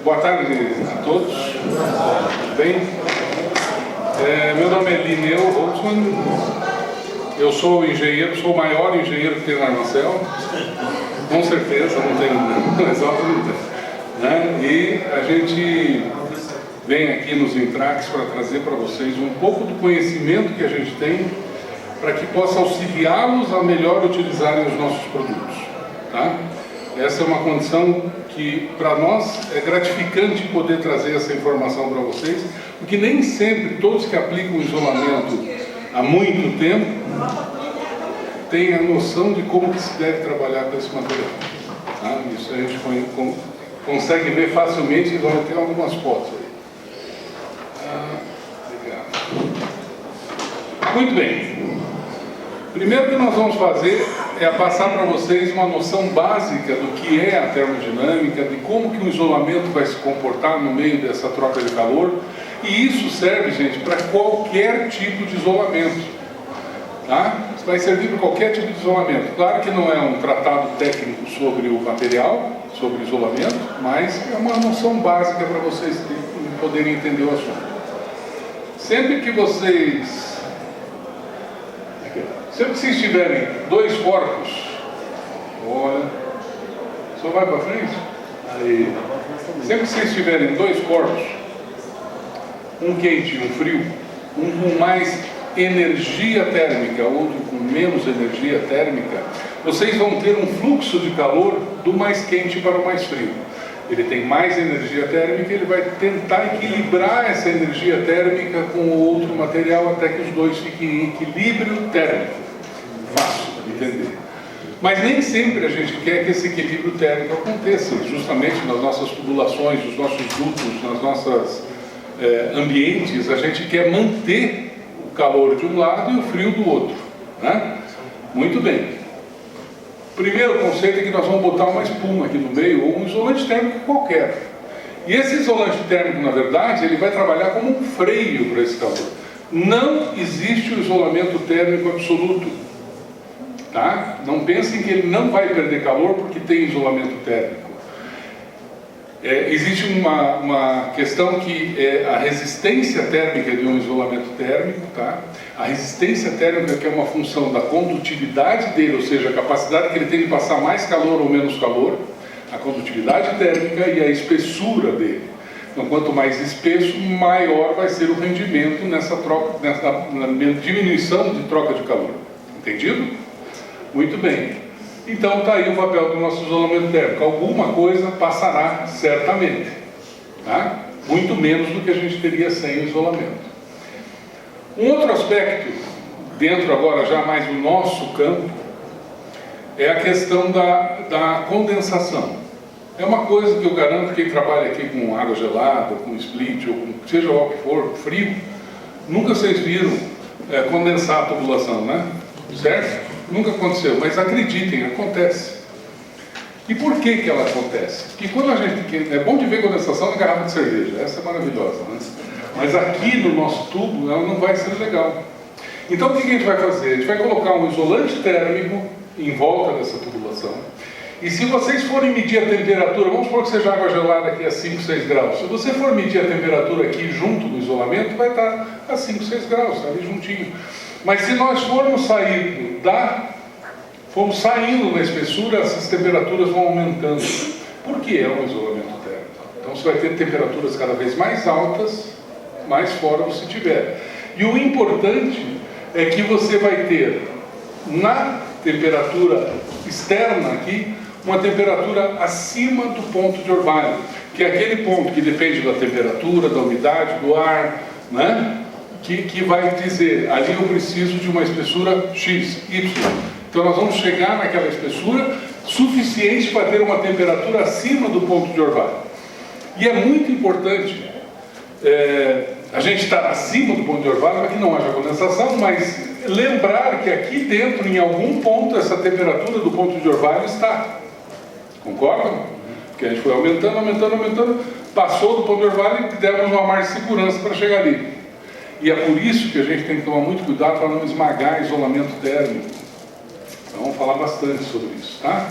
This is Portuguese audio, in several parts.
Boa tarde a todos. Bem, meu nome é Lineu Holtzman. Eu sou engenheiro, sou o maior engenheiro que tem na Armacel. Com certeza, não tem mais dúvida. Né? E a gente vem aqui nos Intrax para trazer para vocês um pouco do conhecimento que a gente tem para que possa auxiliá-los a melhor utilizarem os nossos produtos. Tá? Essa é uma condição que para nós é gratificante poder trazer essa informação para vocês, porque nem sempre todos que aplicam isolamento há muito tempo têm a noção de como que se deve trabalhar com esse material. Tá? Isso a gente consegue ver facilmente e vai ter algumas fotos aí. Obrigado. Muito bem. Primeiro que nós vamos fazer é passar para vocês uma noção básica do que é a termodinâmica, de como que o isolamento vai se comportar no meio dessa troca de calor. E isso serve, gente, para qualquer tipo de isolamento. Tá? Isso vai servir para qualquer tipo de isolamento. Claro que não é um tratado técnico sobre o material, sobre isolamento, mas é uma noção básica para vocês poderem entender o assunto. Sempre que vocês tiverem dois corpos, olha, só vai para frente. Aí. Sempre que vocês tiverem dois corpos, um quente e um frio, um com mais energia térmica, outro com menos energia térmica, vocês vão ter um fluxo de calor do mais quente para o mais frio. Ele tem mais energia térmica, ele vai tentar equilibrar essa energia térmica com o outro material até que os dois fiquem em equilíbrio térmico. Fácil de entender. Mas nem sempre a gente quer que esse equilíbrio térmico aconteça, justamente nas nossas tubulações, nos nossos dutos, nas nossas ambientes, a gente quer manter o calor de um lado e o frio do outro. Né? Muito bem. Primeiro conceito é que nós vamos botar uma espuma aqui no meio, ou um isolante térmico qualquer. E esse isolante térmico, na verdade, ele vai trabalhar como um freio para esse calor. Não existe o isolamento térmico absoluto. Tá? Não pensem que ele não vai perder calor porque tem isolamento térmico. Existe uma questão que é a resistência térmica de um isolamento térmico. Tá? A resistência térmica que é uma função da condutividade dele, ou seja, a capacidade que ele tem de passar mais calor ou menos calor, a condutividade térmica e a espessura dele. Então, quanto mais espesso, maior vai ser o rendimento nessa diminuição de troca de calor. Entendido? Muito bem. Então está aí o papel do nosso isolamento térmico. Alguma coisa passará certamente. Tá? Muito menos do que a gente teria sem o isolamento. Um outro aspecto, dentro agora já mais do nosso campo, é a questão da condensação. É uma coisa que eu garanto que quem trabalha aqui com água gelada, com split, ou com seja lá o que for, frio, nunca vocês viram condensar a tubulação, né? Certo? Nunca aconteceu, mas acreditem, acontece. E por que ela acontece? Porque quando a gente... É bom de ver condensação na garrafa de cerveja, essa é maravilhosa, né? Mas aqui no nosso tubo, ela não vai ser legal. Então o que a gente vai fazer? A gente vai colocar um isolante térmico em volta dessa tubulação. E se vocês forem medir a temperatura, vamos supor que seja água gelada aqui a 5, 6 graus. Se você for medir a temperatura aqui junto no isolamento, vai estar a 5, 6 graus, está ali juntinho. Mas se nós formos saindo na espessura, essas temperaturas vão aumentando. Por que é um isolamento térmico? Então você vai ter temperaturas cada vez mais altas, mais fora você tiver. E o importante é que você vai ter na temperatura externa aqui, uma temperatura acima do ponto de orvalho, que é aquele ponto que depende da temperatura, da umidade, do ar, né? Que vai dizer, ali eu preciso de uma espessura X, Y. Então nós vamos chegar naquela espessura suficiente para ter uma temperatura acima do ponto de orvalho. E é muito importante a gente estar acima do ponto de orvalho para que não haja condensação, mas lembrar que aqui dentro, em algum ponto, essa temperatura do ponto de orvalho está. Concordam? Porque a gente foi aumentando, passou do ponto de orvalho e demos uma margem de segurança para chegar ali. E é por isso que a gente tem que tomar muito cuidado para não esmagar isolamento térmico. Então vamos falar bastante sobre isso, tá?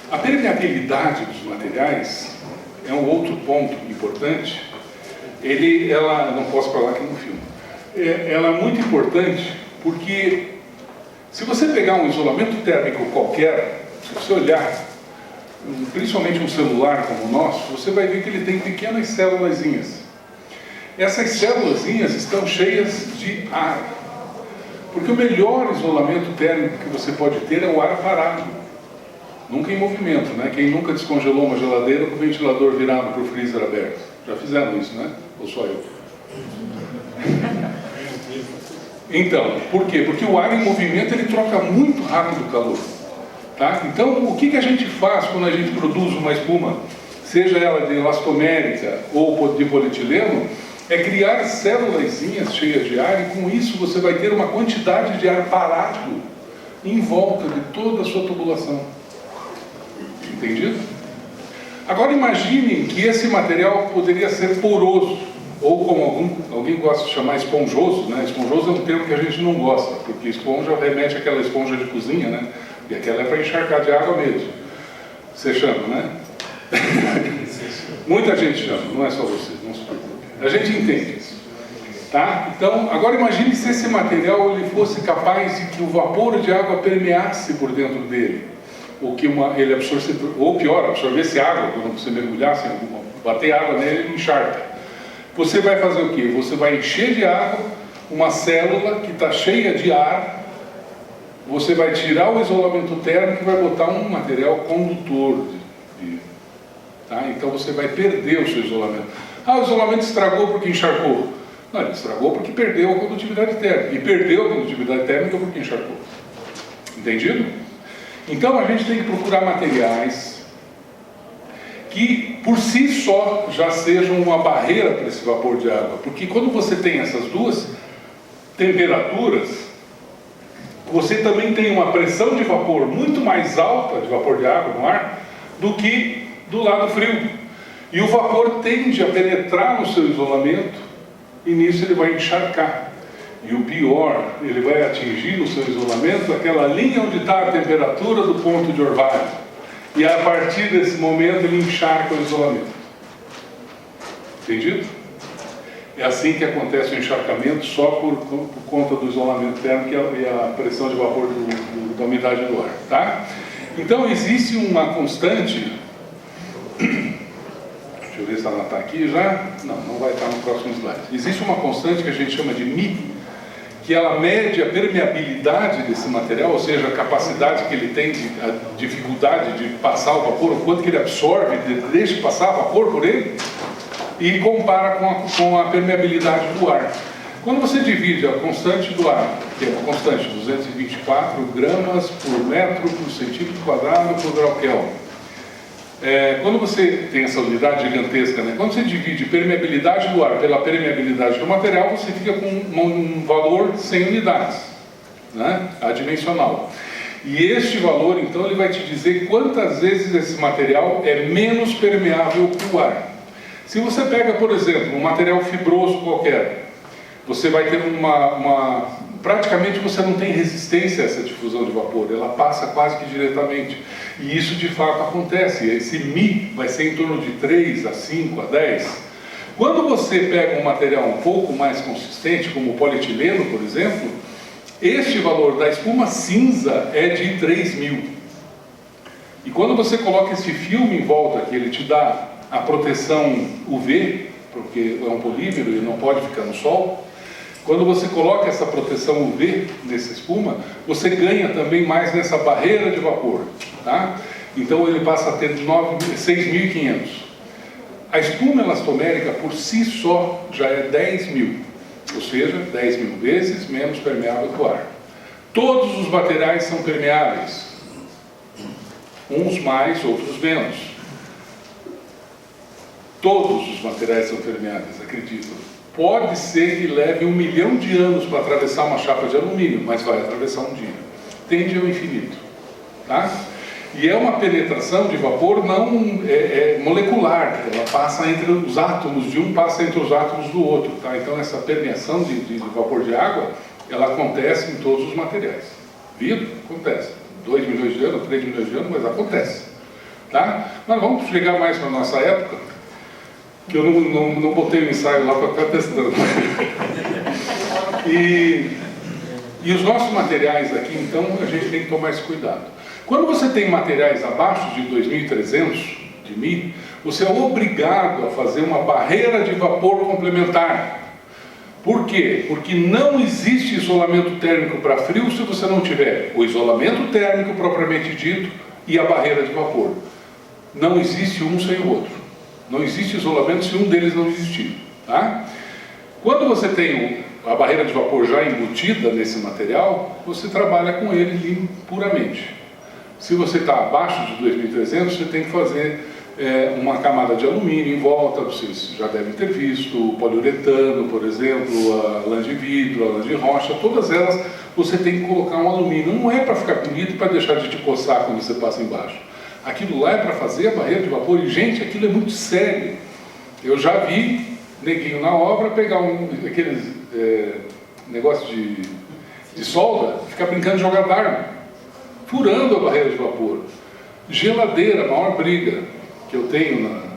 A permeabilidade dos materiais é um outro ponto importante. Ela, não posso falar aqui no filme, ela é muito importante porque se você pegar um isolamento térmico qualquer, se você olhar, principalmente um celular como o nosso, você vai ver que ele tem pequenas célulazinhas. Essas célulazinhas estão cheias de ar. Porque o melhor isolamento térmico que você pode ter é o ar parado. Nunca em movimento, né? Quem nunca descongelou uma geladeira com o ventilador virado para o freezer aberto? Já fizeram isso, né? Ou só eu? Então, por quê? Porque o ar em movimento, ele troca muito rápido o calor. Tá? Então, o que a gente faz quando a gente produz uma espuma, seja ela de elastomérica ou de polietileno, é criar célulazinhas cheias de ar, e com isso você vai ter uma quantidade de ar parado em volta de toda a sua tubulação. Entendido? Agora imaginem que esse material poderia ser poroso, ou como alguém gosta de chamar esponjoso, né? Esponjoso é um termo que a gente não gosta, porque esponja remete àquela esponja de cozinha, né? E aquela é para encharcar de água mesmo. Você chama, né? Muita gente chama, não é só você, não se preocupe. A gente entende isso. Tá? Então, agora imagine se esse material ele fosse capaz de que o vapor de água permeasse por dentro dele. Ou que ele absorvesse, ou pior, absorvesse água, quando você mergulhasse, bater água nele, ele encharca. Você vai fazer o quê? Você vai encher de água uma célula que está cheia de ar, você vai tirar o isolamento térmico e vai botar um material condutor. Tá? Então você vai perder o seu isolamento. Ah, o isolamento estragou porque encharcou. Não, ele estragou porque perdeu a condutividade térmica. E perdeu a condutividade térmica porque encharcou. Entendido? Então a gente tem que procurar materiais que por si só já sejam uma barreira para esse vapor de água. Porque quando você tem essas duas temperaturas, você também tem uma pressão de vapor muito mais alta, de vapor de água no ar, do que do lado frio. E o vapor tende a penetrar no seu isolamento e nisso ele vai encharcar. E o pior, ele vai atingir no seu isolamento aquela linha onde está a temperatura do ponto de orvalho. E a partir desse momento ele encharca o isolamento. Entendido? É assim que acontece o encharcamento, só por conta do isolamento térmico e a pressão de vapor da umidade do ar. Tá? Então existe uma constante. Deixa eu ver se ela está aqui já. Não vai estar no próximo slide. Existe uma constante que a gente chama de μ, que ela mede a permeabilidade desse material, ou seja, a capacidade que ele tem, a dificuldade de passar o vapor, o quanto que ele absorve, deixa passar vapor por ele, e compara com a permeabilidade do ar. Quando você divide a constante do ar, que é a constante 224 gramas por metro por centímetro quadrado por grau Kelvin, quando você tem essa unidade gigantesca, né? Quando você divide permeabilidade do ar pela permeabilidade do material, você fica com um valor 100 unidades, né? Adimensional. E este valor, então, ele vai te dizer quantas vezes esse material é menos permeável que o ar. Se você pega, por exemplo, um material fibroso qualquer, você vai ter praticamente você não tem resistência a essa difusão de vapor, ela passa quase que diretamente. E isso de fato acontece. Esse μ vai ser em torno de 3 a 5 a 10. Quando você pega um material um pouco mais consistente, como o polietileno, por exemplo, este valor da espuma cinza é de 3.000. E quando você coloca esse filme em volta, que ele te dá a proteção UV, porque é um polímero e não pode ficar no sol, quando você coloca essa proteção UV nessa espuma, você ganha também mais nessa barreira de vapor. Tá? Então ele passa a ter 6.500. A espuma elastomérica por si só já é 10.000, ou seja, 10.000 vezes menos permeável que o ar. Todos os materiais são permeáveis, uns mais, outros menos. Todos os materiais são permeáveis, acredito. Pode ser que leve 1 milhão de anos para atravessar uma chapa de alumínio, mas vai atravessar um dia. Tende ao infinito. Tá? E é uma penetração de vapor não molecular, ela passa entre os átomos de um, passa entre os átomos do outro. Tá? Então essa permeação de vapor de água, ela acontece em todos os materiais. Viu? Acontece. 2 milhões de anos, 3 milhões de anos, mas acontece. Tá? Mas vamos chegar mais para a nossa época, que eu não botei o ensaio lá para ficar testando. E os nossos materiais aqui, então, a gente tem que tomar esse cuidado. Quando você tem materiais abaixo de 2.300 de Mi, você é obrigado a fazer uma barreira de vapor complementar. Por quê? Porque não existe isolamento térmico para frio se você não tiver o isolamento térmico propriamente dito e a barreira de vapor. Não existe um sem o outro. Não existe isolamento se um deles não existir. Tá? Quando você tem a barreira de vapor já embutida nesse material, você trabalha com ele limpo puramente. Se você está abaixo de 2.300, você tem que fazer uma camada de alumínio em volta. Vocês já devem ter visto o poliuretano, por exemplo, a lã de vidro, a lã de rocha, todas elas você tem que colocar um alumínio. Não é para ficar bonito e para deixar de te coçar quando você passa embaixo. Aquilo lá é para fazer a barreira de vapor. E, gente, aquilo é muito sério. Eu já vi neguinho na obra pegar aqueles negócio de solda, ficar brincando de jogar dardo, furando a barreira de vapor. Geladeira, a maior briga que eu tenho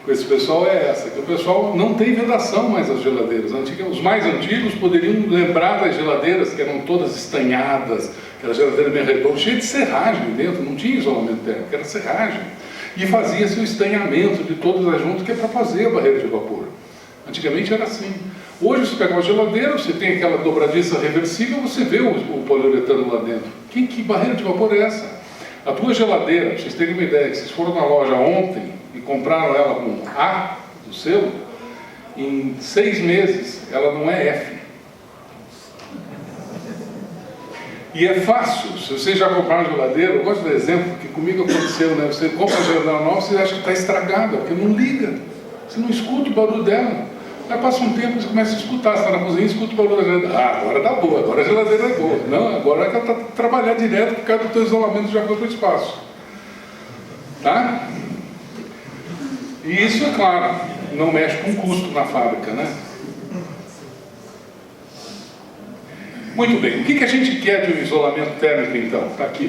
com esse pessoal é essa, que o pessoal não tem vedação mais as geladeiras. Os mais antigos poderiam lembrar das geladeiras que eram todas estanhadas, aquela geladeira bem redonda, cheia de serragem dentro, não tinha isolamento térmico, era serragem. E fazia-se o estanhamento de todas as juntas, que é para fazer a barreira de vapor. Antigamente era assim. Hoje, você pega uma geladeira, você tem aquela dobradiça reversível, você vê o poliuretano lá dentro. Que barreira de vapor é essa? A tua geladeira, para vocês terem uma ideia, que vocês foram na loja ontem e compraram ela com A do selo, em 6 meses ela não é F. E é fácil, se vocês já compraram geladeira, eu gosto do exemplo, porque comigo aconteceu, né? Você compra uma geladeira nova, você acha que está estragada, porque não liga, você não escuta o barulho dela. Aí passa um tempo, você começa a escutar, você está na cozinha e escuta o barulho da geladeira. Ah, agora está boa, agora a geladeira é boa. Não, agora é que ela está trabalhando direto por causa do teu isolamento já foi para o espaço. Tá? E isso, é claro, não mexe com custo na fábrica, né? Muito bem, o que a gente quer de um isolamento térmico então? Está aqui.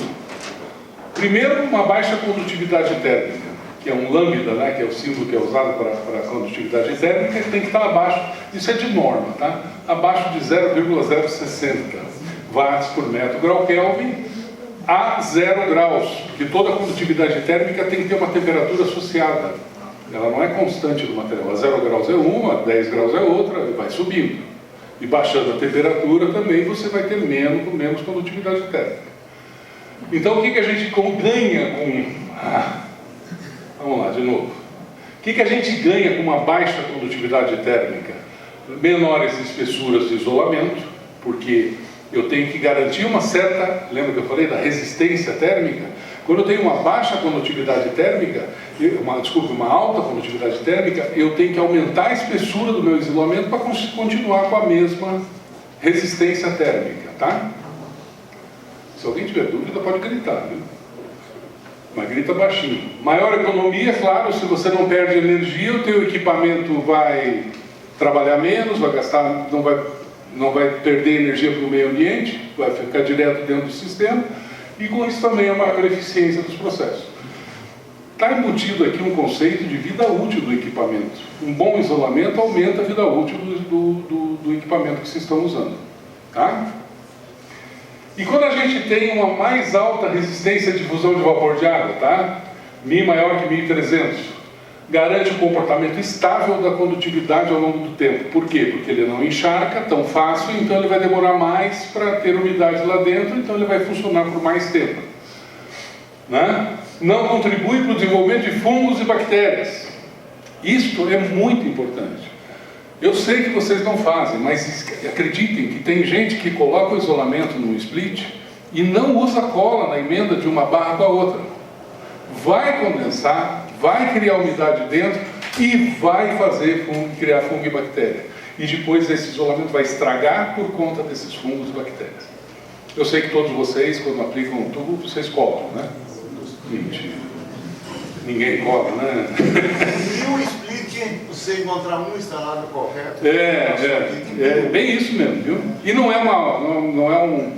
Primeiro, uma baixa condutividade térmica, que é um lambda, né, que é o símbolo que é usado para a condutividade térmica, tem que estar abaixo, isso é de norma, tá? Abaixo de 0,060 watts por metro grau Kelvin a 0 graus, porque toda a condutividade térmica tem que ter uma temperatura associada. Ela não é constante no material. A 0 graus é uma, a 10 graus é outra, e vai subindo. E baixando a temperatura também você vai ter menos condutividade térmica. Então o que a gente ganha com... vamos lá, de novo. O que a gente ganha com uma baixa condutividade térmica? Menores espessuras de isolamento, porque eu tenho que garantir uma certa... Lembra que eu falei da resistência térmica? Quando eu tenho uma baixa condutividade térmica, uma alta condutividade térmica, eu tenho que aumentar a espessura do meu isolamento para continuar com a mesma resistência térmica, tá? Se alguém tiver dúvida, pode gritar, viu? Mas grita baixinho. Maior economia, claro, se você não perde energia, o teu equipamento vai trabalhar menos, vai gastar, não vai perder energia para o meio ambiente, vai ficar direto dentro do sistema, e com isso também a maior eficiência dos processos. Está embutido aqui um conceito de vida útil do equipamento. Um bom isolamento aumenta a vida útil do equipamento que vocês estão usando. Tá? E quando a gente tem uma mais alta resistência de difusão de vapor de água, tá? Mi maior que 1300, garante um comportamento estável da condutividade ao longo do tempo. Por quê? Porque ele não encharca tão fácil, então ele vai demorar mais para ter umidade lá dentro, então ele vai funcionar por mais tempo. Né? Não contribui para o desenvolvimento de fungos e bactérias. Isto é muito importante. Eu sei que vocês não fazem, mas acreditem que tem gente que coloca o isolamento no split e não usa cola na emenda de uma barra com a outra. Vai condensar, vai criar umidade dentro e vai fazer criar fungo e bactéria. E depois esse isolamento vai estragar por conta desses fungos e bactérias. Eu sei que todos vocês, quando aplicam um tubo, vocês colam, né? Mentira. Ninguém cola, né? E o split, você encontrar um instalado qualquer? É bem isso mesmo, viu? E não é um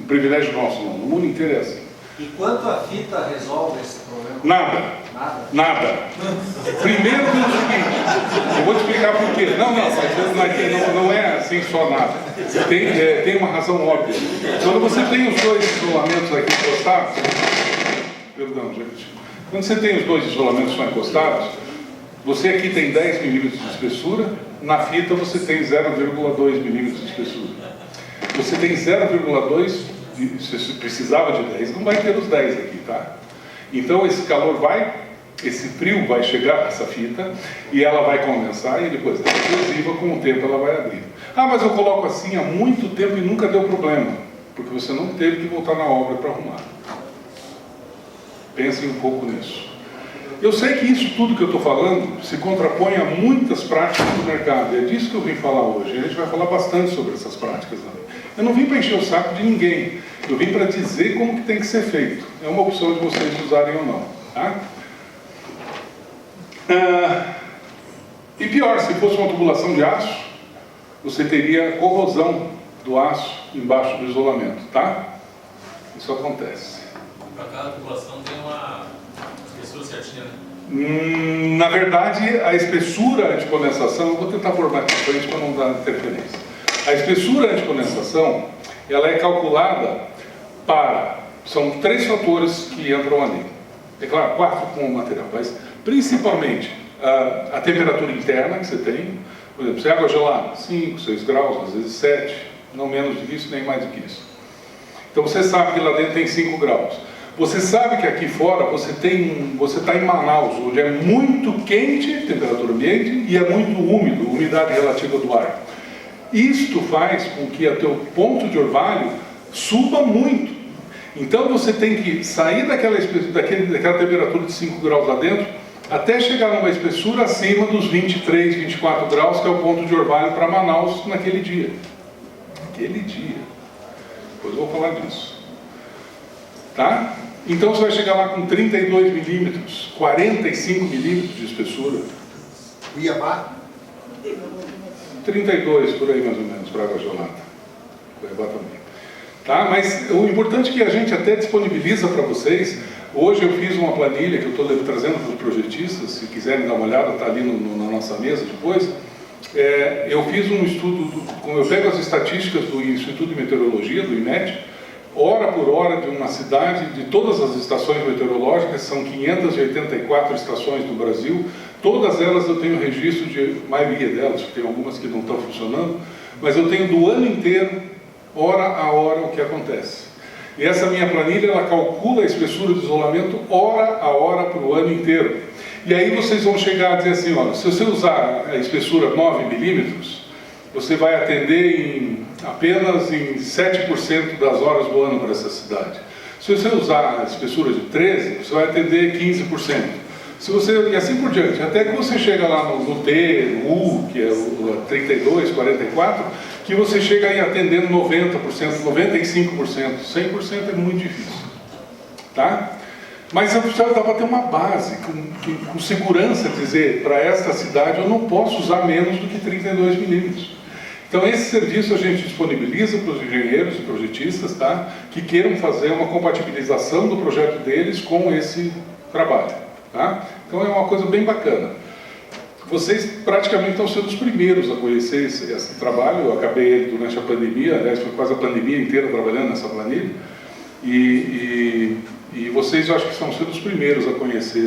privilégio nosso, não. No mundo inteiro é assim. E quanto a fita resolve esse problema? Nada. Nada? Nada. Primeiro tem o seguinte, eu vou te explicar por quê. Não é assim só nada. Tem uma razão óbvia. Quando você tem os dois isolamentos aqui encostados, perdão, gente. Quando você tem os dois isolamentos só encostados, você aqui tem 10 milímetros de espessura, na fita você tem 0,2 milímetros de espessura. Você tem 0,2, se você precisava de 10, não vai ter os 10 aqui, tá? Então esse calor esse frio vai chegar nessa fita e ela vai condensar e depois é explosiva, com o tempo ela vai abrir. Ah, mas eu coloco assim há muito tempo e nunca deu problema, porque você não teve que voltar na obra para arrumar. Pensem um pouco nisso. Eu sei que isso tudo que eu estou falando se contrapõe a muitas práticas do mercado, e é disso que eu vim falar hoje. A gente vai falar bastante sobre essas práticas também. Eu não vim para encher o saco de ninguém, eu vim para dizer como que tem que ser feito. É uma opção de vocês usarem ou não. Tá? E pior, se fosse uma tubulação de aço, você teria corrosão do aço embaixo do isolamento. Tá? Isso acontece. Para cada tubulação tem uma espessura certinha, né? Na verdade, a espessura anticondensação, eu vou tentar pôr mais para frente para não dar interferência. A espessura anticondensação, ela é calculada são 3 fatores que entram ali. É claro, 4 com o material, mas principalmente a temperatura interna que você tem. Por exemplo, se é água gelada, 5, 6 graus, às vezes 7, não menos do que isso, nem mais do que isso. Então você sabe que lá dentro tem 5 graus. Você sabe que aqui fora você está em Manaus, onde é muito quente, temperatura ambiente, e é muito úmido, umidade relativa do ar. Isto faz com que o teu ponto de orvalho suba muito. Então você tem que sair daquela temperatura de 5 graus lá dentro, até chegar numa espessura acima dos 23, 24 graus, que é o ponto de orvalho para Manaus naquele dia. Aquele dia. Depois eu vou falar disso. Tá? Então você vai chegar lá com 32 milímetros, 45 milímetros de espessura. Cuiabá? 32 por aí mais ou menos para água gelada. Cuiabá também. Tá? Mas o importante é que a gente até disponibiliza para vocês. Hoje eu fiz uma planilha que eu estou trazendo para os projetistas, se quiserem dar uma olhada, está ali na nossa mesa depois. Eu fiz um estudo, eu pego as estatísticas do Instituto de Meteorologia, do IMET, hora por hora de uma cidade, de todas as estações meteorológicas, são 584 estações no Brasil, todas elas eu tenho registro de maioria delas, tem algumas que não estão funcionando, mas eu tenho do ano inteiro, hora a hora, o que acontece. E essa minha planilha, ela calcula a espessura de isolamento hora a hora para o ano inteiro. E aí vocês vão chegar a dizer assim, olha, se você usar a espessura 9 milímetros, você vai atender apenas em 7% das horas do ano para essa cidade. Se você usar a espessura de 13, você vai atender 15%. E assim por diante, até que você chega lá no T, no U, que é o 32, 44, que você chega aí atendendo 90%, 95%, 100% é muito difícil. Tá? Mas eu precisava ter uma base, com segurança, dizer, para esta cidade eu não posso usar menos do que 32 milímetros. Então esse serviço a gente disponibiliza para os engenheiros e projetistas, tá? Que queiram fazer uma compatibilização do projeto deles com esse trabalho. Tá? Então é uma coisa bem bacana. Vocês praticamente estão sendo os primeiros a conhecer esse trabalho. Eu acabei ele durante a pandemia, aliás foi quase a pandemia inteira trabalhando nessa planilha. E vocês, eu acho que estão sendo os primeiros a conhecer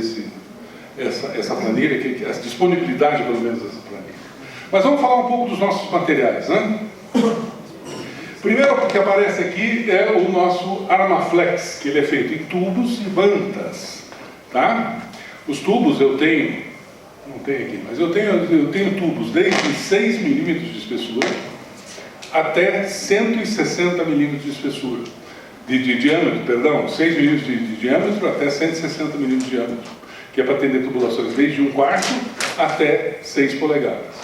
essa planilha, a disponibilidade pelo menos dessa planilha. Mas vamos falar um pouco dos nossos materiais, né? Primeiro que aparece aqui é o nosso Armaflex, que ele é feito em tubos e bantas, tá? Os tubos eu tenho, não tem aqui, mas eu tenho tubos desde 6 milímetros de espessura até 160 milímetros de espessura, de diâmetro, perdão, 6 milímetros de diâmetro até 160 milímetros de diâmetro, que é para atender tubulações desde 1/4 até 6 polegadas.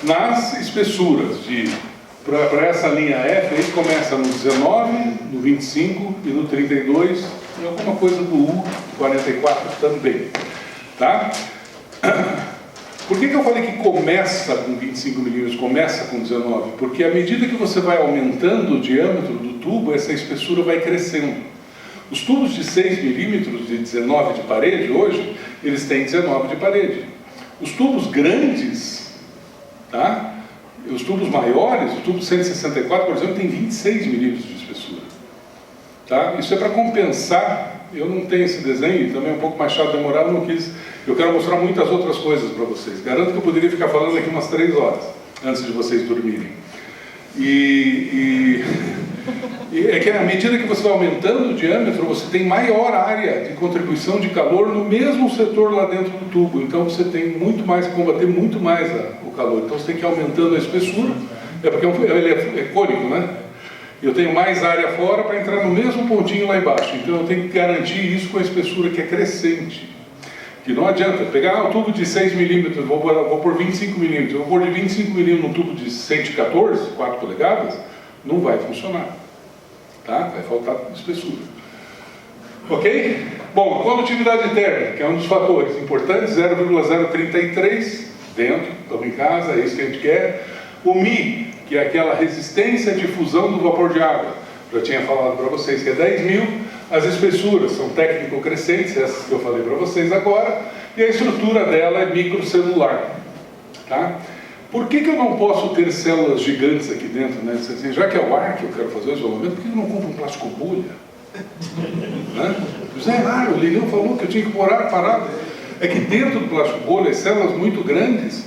Nas espessuras para essa linha F, ele começa no 19, no 25 e no 32 e alguma coisa do U, 44 também. Tá? Por que eu falei que começa com 25 milímetros, começa com 19? Porque à medida que você vai aumentando o diâmetro do tubo, essa espessura vai crescendo. Os tubos de 6 milímetros de 19 de parede, hoje, eles têm 19 de parede. Os tubos grandes, tá? Os tubos maiores, o tubo 164, por exemplo, tem 26 milímetros de espessura. Tá? Isso é para compensar. Eu não tenho esse desenho, também é um pouco mais chato, demorado, não quis. Eu quero mostrar muitas outras coisas para vocês. Garanto que eu poderia ficar falando aqui umas 3 horas, antes de vocês dormirem. E é que à medida que você vai aumentando o diâmetro, você tem maior área de contribuição de calor no mesmo setor lá dentro do tubo. Então você tem muito mais, combater muito mais o calor. Então você tem que ir aumentando a espessura, porque ele é cônico, né? Eu tenho mais área fora para entrar no mesmo pontinho lá embaixo. Então eu tenho que garantir isso com a espessura que é crescente. Que não adianta pegar um tubo de 6 milímetros, vou por 25 milímetros, vou pôr de 25 milímetros num tubo de 114, 4 polegadas, não vai funcionar. Tá? Vai faltar espessura. Ok? Bom, a condutividade térmica, que é um dos fatores importantes, 0,033 dentro, estamos em casa, é isso que a gente quer. O Mi, que é aquela resistência à difusão do vapor de água, já tinha falado para vocês que é 10.000. As espessuras são técnico-crescentes, essas que eu falei para vocês agora, e a estrutura dela é microcelular. Tá? Por que eu não posso ter células gigantes aqui dentro? Né? Já que é o ar que eu quero fazer o isolamento, por que eu não compro um plástico bolha? Né? José Mário, o Lineu falou que eu tinha que morar parado. É que dentro do plástico bolha, as células muito grandes,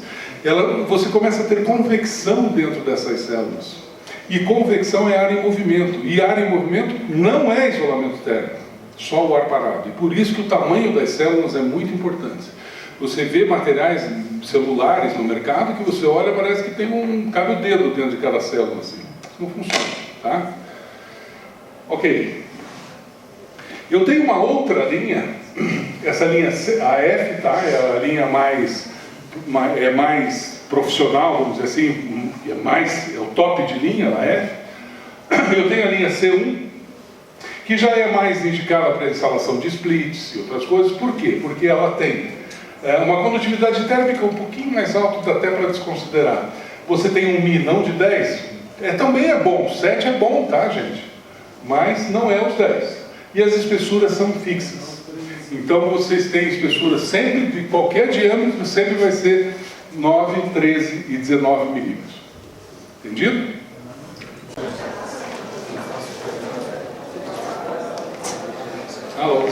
você começa a ter convecção dentro dessas células. E convecção é ar em movimento. E ar em movimento não é isolamento térmico, só o ar parado. E por isso que o tamanho das células é muito importante. Você vê materiais celulares no mercado que você olha, parece que cabe o dedo dentro de cada célula. Assim. Isso não funciona. Tá? Ok. Eu tenho uma outra linha, essa linha AF, tá? É a linha mais profissional, vamos dizer assim, é o top de linha, a F. Eu tenho a linha C1, que já é mais indicada para instalação de splits e outras coisas. Por quê? Porque ela tem uma condutividade térmica um pouquinho mais alta, até para desconsiderar. Você tem um Mi não de 10, também é bom, 7 é bom, tá, gente? Mas não é os 10. E as espessuras são fixas. Então vocês têm espessura sempre, de qualquer diâmetro, sempre vai ser 9, 13 e 19 milímetros. Entendido? Alô.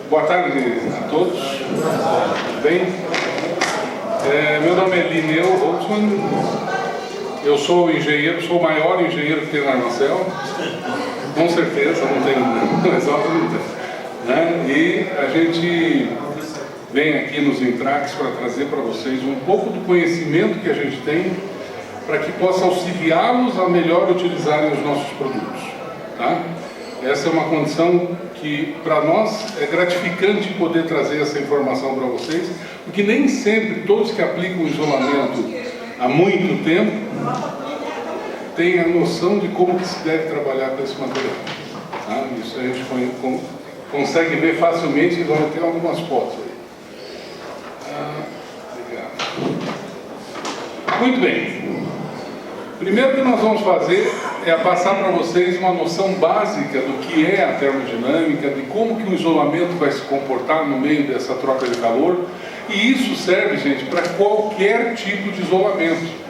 Boa tarde a todos. Tudo bem? Meu nome é Lineu Holtzman. Eu sou engenheiro, sou o maior engenheiro que tem na Armacel. Com certeza, não tem, mas óbvio não tem. Né? E a gente vem aqui nos Intrax para trazer para vocês um pouco do conhecimento que a gente tem para que possa auxiliá-los a melhor utilizarem os nossos produtos. Tá? Essa é uma condição que para nós é gratificante poder trazer essa informação para vocês, porque nem sempre todos que aplicam o isolamento há muito tempo têm a noção de como que se deve trabalhar com esse material. Tá? Isso a gente consegue ver facilmente, e vamos ter algumas fotos aí. Muito bem. Primeiro que nós vamos fazer é passar para vocês uma noção básica do que é a termodinâmica, de como que o isolamento vai se comportar no meio dessa troca de calor. E isso serve, gente, para qualquer tipo de isolamento.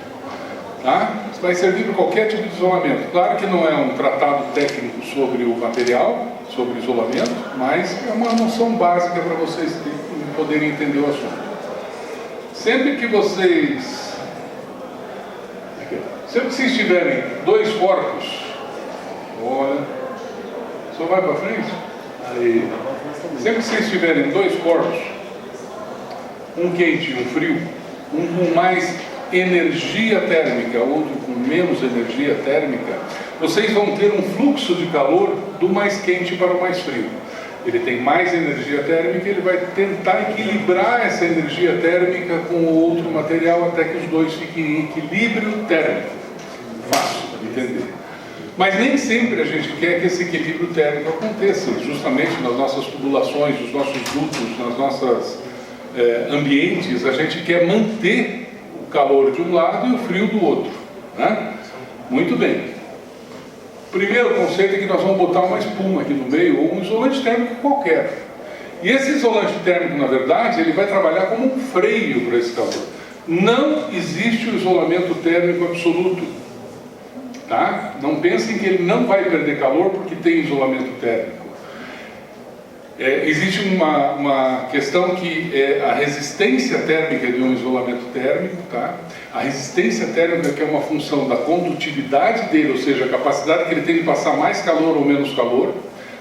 Tá? Isso vai servir para qualquer tipo de isolamento. Claro que não é um tratado técnico sobre o material, sobre isolamento, mas é uma noção básica para vocês poderem entender o assunto. Sempre que vocês tiverem 2 corpos, olha, só vai para frente. Aí. Sempre que vocês tiverem 2 corpos, um quente e um frio, um com mais energia térmica, outro com menos energia térmica, vocês vão ter um fluxo de calor do mais quente para o mais frio. Ele tem mais energia térmica, ele vai tentar equilibrar essa energia térmica com o outro material até que os dois fiquem em equilíbrio térmico. Fácil de entender. Mas nem sempre a gente quer que esse equilíbrio térmico aconteça, justamente nas nossas tubulações, nos nossos dutos, nas nossas ambientes, a gente quer manter o calor de um lado e o frio do outro. Né? Muito bem. Primeiro conceito é que nós vamos botar uma espuma aqui no meio, ou um isolante térmico qualquer. E esse isolante térmico, na verdade, ele vai trabalhar como um freio para esse calor. Não existe o isolamento térmico absoluto. Tá? Não pensem que ele não vai perder calor porque tem isolamento térmico. Existe uma questão que é a resistência térmica de um isolamento térmico. Tá? A resistência térmica que é uma função da condutividade dele, ou seja, a capacidade que ele tem de passar mais calor ou menos calor,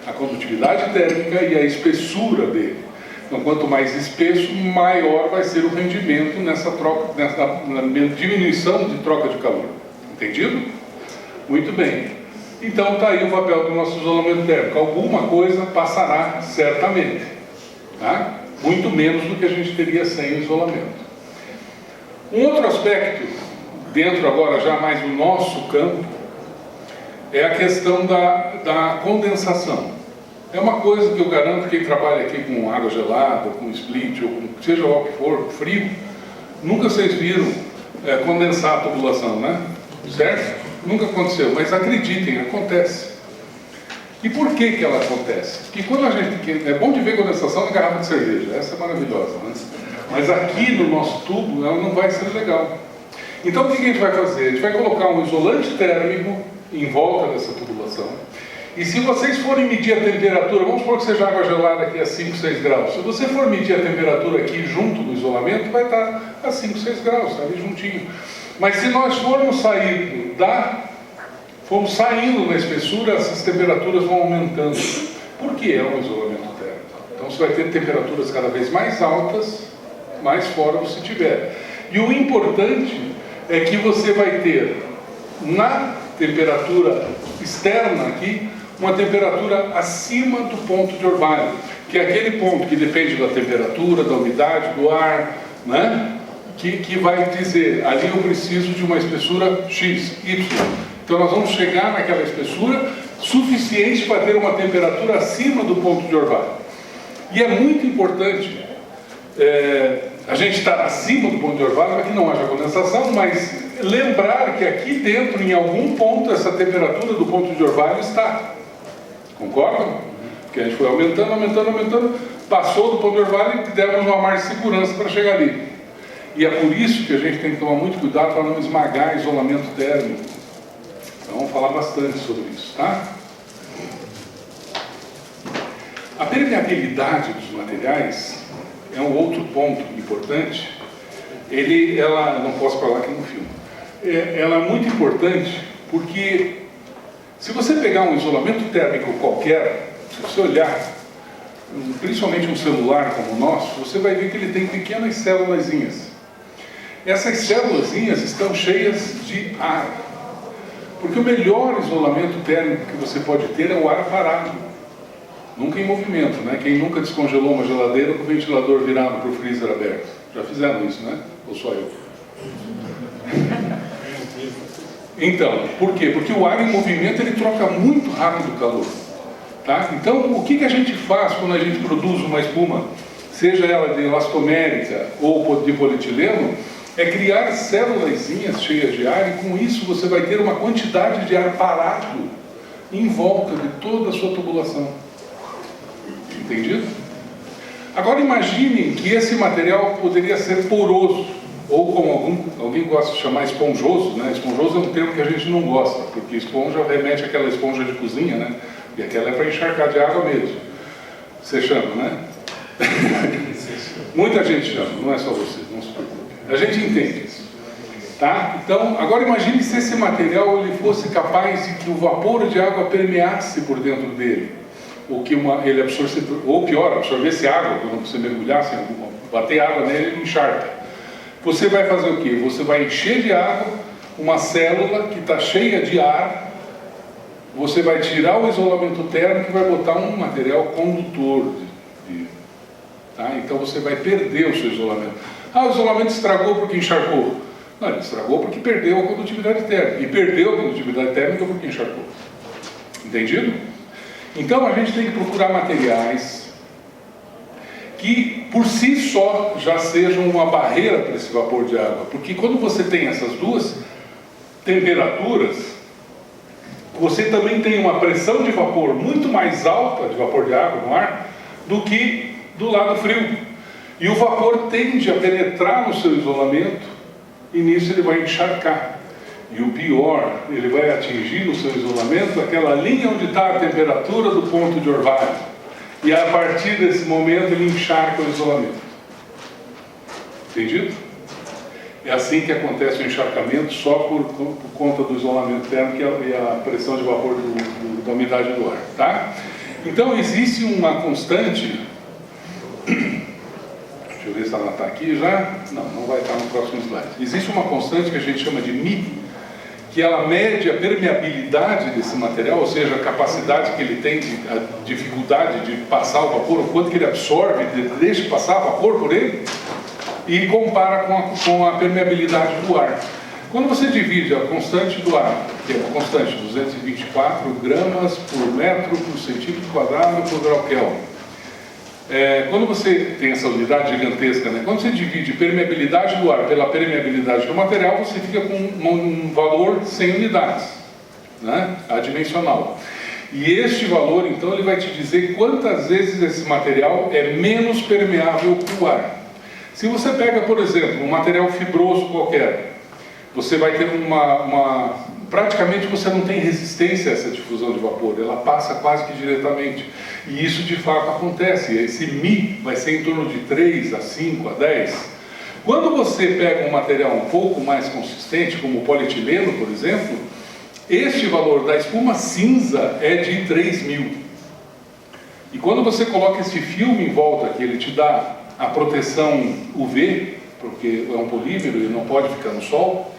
a condutividade térmica e a espessura dele. Então, quanto mais espesso, maior vai ser o rendimento nessa diminuição de troca de calor. Entendido? Muito bem. Então está aí o papel do nosso isolamento térmico. Alguma coisa passará certamente. Tá? Muito menos do que a gente teria sem o isolamento. Um outro aspecto, dentro agora já mais do nosso campo, é a questão da condensação. É uma coisa que eu garanto que quem trabalha aqui com água gelada, com split, ou com seja lá o que for, frio, nunca vocês viram condensar a tubulação, né? Certo? Nunca aconteceu, mas acreditem, acontece. E por que ela acontece? Porque quando a gente... É bom de ver condensação em garrafa de cerveja, essa é maravilhosa, né? Mas aqui no nosso tubo, ela não vai ser legal. Então o que a gente vai fazer? A gente vai colocar um isolante térmico em volta dessa tubulação. E se vocês forem medir a temperatura, vamos supor que seja água gelada aqui a 5, 6 graus. Se você for medir a temperatura aqui junto no isolamento, vai estar a 5, 6 graus, está ali juntinho. Mas se nós formos saindo na espessura, essas temperaturas vão aumentando. Por que é um isolamento térmico? Então você vai ter temperaturas cada vez mais altas, mais fora você tiver. E o importante é que você vai ter na temperatura externa aqui, uma temperatura acima do ponto de orvalho, que é aquele ponto que depende da temperatura, da umidade, do ar, né? Que vai dizer, ali eu preciso de uma espessura X, Y. Então nós vamos chegar naquela espessura suficiente para ter uma temperatura acima do ponto de orvalho. E é muito importante a gente estar acima do ponto de orvalho para que não haja condensação, mas lembrar que aqui dentro, em algum ponto, essa temperatura do ponto de orvalho está. Concordam? Porque a gente foi aumentando, passou do ponto de orvalho e demos uma margem de segurança para chegar ali. E é por isso que a gente tem que tomar muito cuidado para não esmagar isolamento térmico. Então vamos falar bastante sobre isso, tá? A permeabilidade dos materiais é um outro ponto importante. Ela não posso falar aqui no filme. Ela é muito importante porque se você pegar um isolamento térmico qualquer, se você olhar, principalmente um celular como o nosso, você vai ver que ele tem pequenas célulazinhas. Essas célulazinhas estão cheias de ar. Porque o melhor isolamento térmico que você pode ter é o ar parado. Nunca em movimento, né? Quem nunca descongelou uma geladeira com o ventilador virado para o freezer aberto? Já fizeram isso, né? Ou só eu? Então, por quê? Porque o ar em movimento ele troca muito rápido o calor. Tá? Então, o que a gente faz quando a gente produz uma espuma, seja ela de elastomérica ou de polietileno, é criar célulazinhas cheias de ar, e com isso você vai ter uma quantidade de ar parado em volta de toda a sua tubulação. Entendido? Agora imaginem que esse material poderia ser poroso, ou como alguém gosta de chamar esponjoso, né? Esponjoso é um termo que a gente não gosta, porque esponja remete àquela esponja de cozinha, né? E aquela é para encharcar de água mesmo. Você chama, né? Muita gente chama, não é só você, não se preocupe. A gente entende isso. Tá? Então, agora imagine se esse material ele fosse capaz de que o vapor de água permeasse por dentro dele. Ou que ele absorvesse, ou pior, absorvesse água, quando você mergulhasse, bater água nele, ele encharca. Você vai fazer o quê? Você vai encher de água uma célula que está cheia de ar, você vai tirar o isolamento térmico e vai botar um material condutor. Tá? Então você vai perder o seu isolamento. O isolamento estragou porque encharcou. Não, ele estragou porque perdeu a condutividade térmica. E perdeu a condutividade térmica porque encharcou. Entendido? Então a gente tem que procurar materiais que por si só já sejam uma barreira para esse vapor de água. Porque quando você tem essas duas temperaturas, você também tem uma pressão de vapor muito mais alta, de vapor de água no ar, do que do lado frio. E o vapor tende a penetrar no seu isolamento e nisso ele vai encharcar. E o pior, ele vai atingir no seu isolamento aquela linha onde está a temperatura do ponto de orvalho. E a partir desse momento ele encharca o isolamento. Entendido? É assim que acontece o encharcamento, só por conta do isolamento térmico e a pressão de vapor da umidade do ar. Tá? Então existe uma constante... Deixa eu ver se ela está aqui já. Não vai estar no próximo slide. Existe uma constante que a gente chama de μ, que ela mede a permeabilidade desse material, ou seja, a capacidade que ele tem, a dificuldade de passar o vapor, o quanto que ele absorve, deixa passar vapor por ele, e compara com a permeabilidade do ar. Quando você divide a constante do ar, que é a constante 224 gramas por metro por centímetro quadrado por grau Kelvin, quando você tem essa unidade gigantesca, né? Quando você divide permeabilidade do ar pela permeabilidade do material, você fica com um valor 100 unidades, né? Adimensional. E este valor, então, ele vai te dizer quantas vezes esse material é menos permeável que o ar. Se você pega, por exemplo, um material fibroso qualquer, você vai ter praticamente você não tem resistência a essa difusão de vapor, ela passa quase que diretamente. E isso de fato acontece. Esse μ vai ser em torno de 3 a 5 a 10. Quando você pega um material um pouco mais consistente, como o polietileno, por exemplo, este valor da espuma cinza é de 3.000. E quando você coloca esse filme em volta, que ele te dá a proteção UV, porque é um polímero e não pode ficar no sol,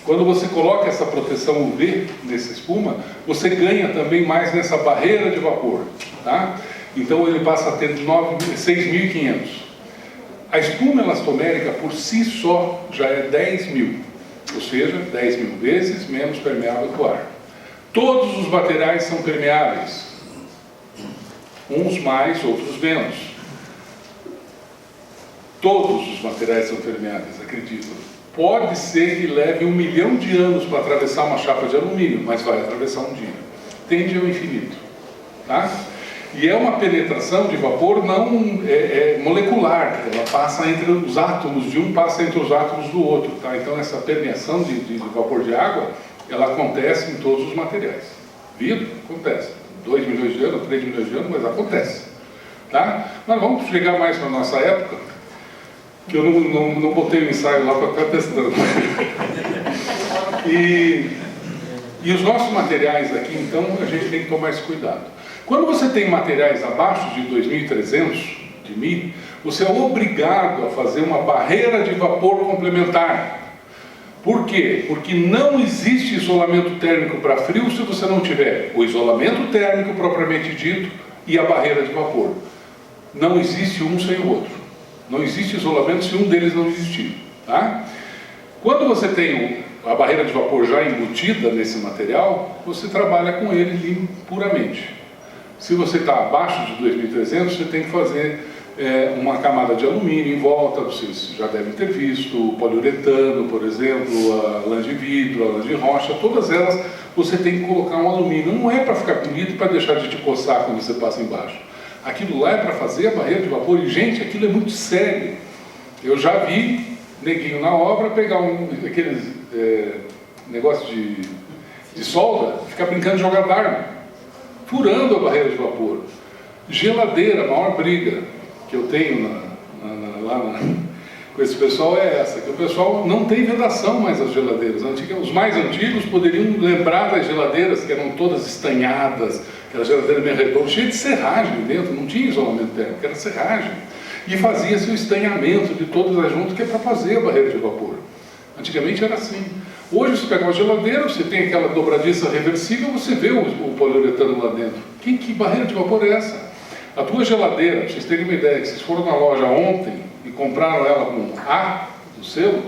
quando você coloca essa proteção UV nessa espuma, você ganha também mais nessa barreira de vapor, tá? Então ele passa a ter 6.500. A espuma elastomérica por si só já é 10.000, ou seja, 10.000 vezes menos permeável que o ar. Todos os materiais são permeáveis, uns mais, outros menos. Todos os materiais são permeáveis, acredito. Pode ser que leve 1 milhão de anos para atravessar uma chapa de alumínio, mas vai atravessar um dia. Tende ao infinito. Tá? E é uma penetração de vapor não molecular, ela passa entre os átomos de um, passa entre os átomos do outro. Tá? Então essa permeação de vapor de água, ela acontece em todos os materiais. Viu? Acontece. 2 milhões de anos, 3 milhões de anos, mas acontece. Tá? Mas vamos chegar mais para a nossa época, que eu não botei o ensaio lá para ficar testando. E os nossos materiais aqui, então, a gente tem que tomar esse cuidado. Quando você tem materiais abaixo de 2.300 de μ, você é obrigado a fazer uma barreira de vapor complementar. Por quê? Porque não existe isolamento térmico para frio se você não tiver o isolamento térmico propriamente dito e a barreira de vapor. Não existe um sem o outro. Não existe isolamento se um deles não existir. Tá? Quando você tem a barreira de vapor já embutida nesse material, você trabalha com ele limpo puramente. Se você está abaixo de 2.300, você tem que fazer uma camada de alumínio em volta. Vocês já devem ter visto o poliuretano, por exemplo, a lã de vidro, a lã de rocha, todas elas você tem que colocar um alumínio. Não é para ficar bonito e para deixar de te coçar quando você passa embaixo. Aquilo lá é para fazer a barreira de vapor. E, gente, aquilo é muito sério. Eu já vi neguinho na obra pegar aqueles negócio de solda, ficar brincando de jogar dardo, furando a barreira de vapor. Geladeira, a maior briga que eu tenho com esse pessoal é essa, que o pessoal não tem vedação mais as geladeiras. Os mais antigos poderiam lembrar das geladeiras que eram todas estanhadas, aquela geladeira bem redonda, cheia de serragem dentro, não tinha isolamento térmico, era serragem. E fazia-se o estanhamento de todas as juntas, que é para fazer a barreira de vapor. Antigamente era assim. Hoje você pega uma geladeira, você tem aquela dobradiça reversível, você vê o poliuretano lá dentro. Que barreira de vapor é essa? A tua geladeira, para vocês terem uma ideia, que vocês foram na loja ontem e compraram ela com A do selo,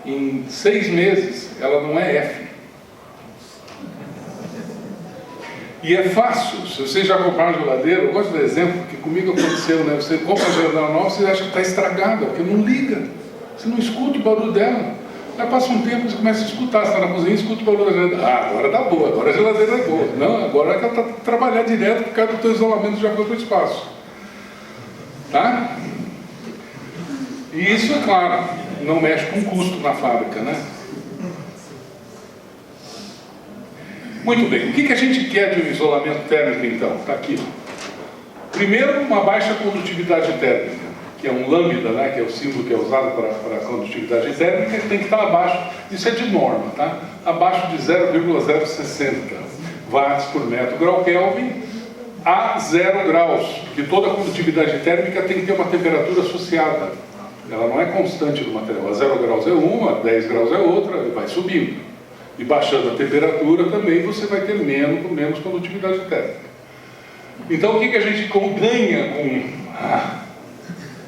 em 6 meses ela não é F. E é fácil, se vocês já compraram geladeira, eu gosto do exemplo, porque comigo aconteceu, né? Você compra a geladeira nova, você acha que está estragada, porque não liga, você não escuta o barulho dela. Aí passa um tempo, você começa a escutar, você está na cozinha e escuta o barulho da geladeira. Ah, agora está boa, agora a geladeira é boa. Não, agora é que ela está trabalhando direto por causa do teu isolamento já foi para o espaço. Tá? E isso, é claro, não mexe com custo na fábrica, né? Muito bem, o que a gente quer de um isolamento térmico então? Está aqui. Primeiro, uma baixa condutividade térmica, que é um lambda, né, que é o símbolo que é usado para a condutividade térmica, tem que estar abaixo, isso é de norma, tá? Abaixo de 0,060 watts por metro grau Kelvin a 0 graus, porque toda a condutividade térmica tem que ter uma temperatura associada, ela não é constante do material, a 0 graus é uma, a 10 graus é outra, e vai subindo. E baixando a temperatura também você vai ter menos condutividade térmica. Então o que a gente ganha com...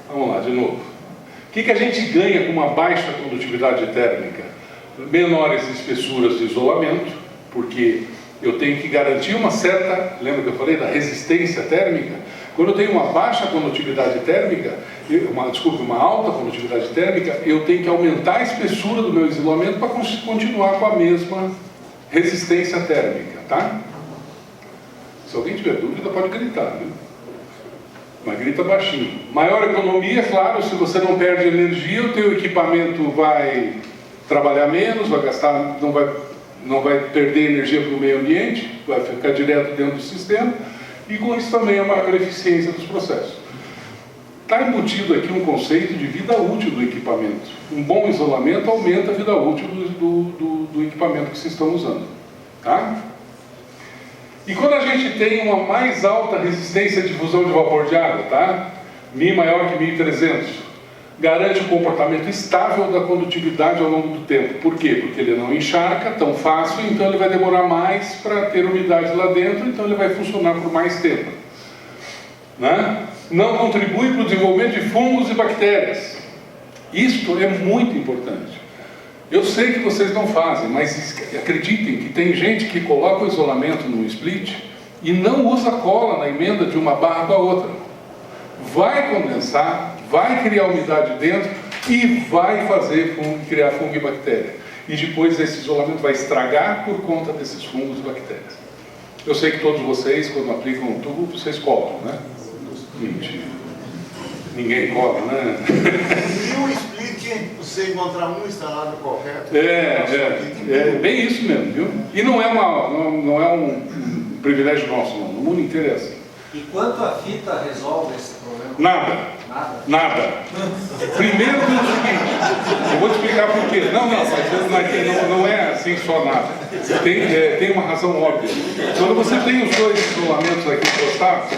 vamos lá, de novo. O que a gente ganha com uma baixa condutividade térmica? Menores espessuras de isolamento, porque eu tenho que garantir uma certa... Lembra que eu falei da resistência térmica? Quando eu tenho uma baixa condutividade térmica, uma alta condutividade térmica, eu tenho que aumentar a espessura do meu isolamento para continuar com a mesma resistência térmica, tá? Se alguém tiver dúvida, pode gritar, viu? Mas grita baixinho. Maior economia, claro, se você não perde energia, o teu equipamento vai trabalhar menos, vai gastar, não vai perder energia para o meio ambiente, vai ficar direto dentro do sistema, e com isso também a maior eficiência dos processos. Está embutido aqui um conceito de vida útil do equipamento. Um bom isolamento aumenta a vida útil do equipamento que vocês estão usando. Tá? E quando a gente tem uma mais alta resistência de difusão de vapor de água, tá? Mi maior que 1300, garante um comportamento estável da condutividade ao longo do tempo. Por quê? Porque ele não encharca tão fácil, então ele vai demorar mais para ter umidade lá dentro, então ele vai funcionar por mais tempo. Né? Não contribui para o desenvolvimento de fungos e bactérias. Isto é muito importante. Eu sei que vocês não fazem, mas acreditem que tem gente que coloca o isolamento no split e não usa cola na emenda de uma barra com a outra. Vai condensar, vai criar umidade dentro e vai fazer criar fungo e bactéria. E depois esse isolamento vai estragar por conta desses fungos e bactérias. Eu sei que todos vocês, quando aplicam o tubo, vocês colam, né? Mentira. Ninguém cola, né? E um split, você encontrar um instalado qualquer? É bem isso mesmo, viu? E não é um privilégio nosso, não. No mundo inteiro é assim. E quanto a fita resolve esse problema? Nada. Primeiro que é o seguinte, eu vou te explicar por quê. Não é assim só nada. Tem uma razão óbvia. Quando você tem os dois isolamentos aqui encostados,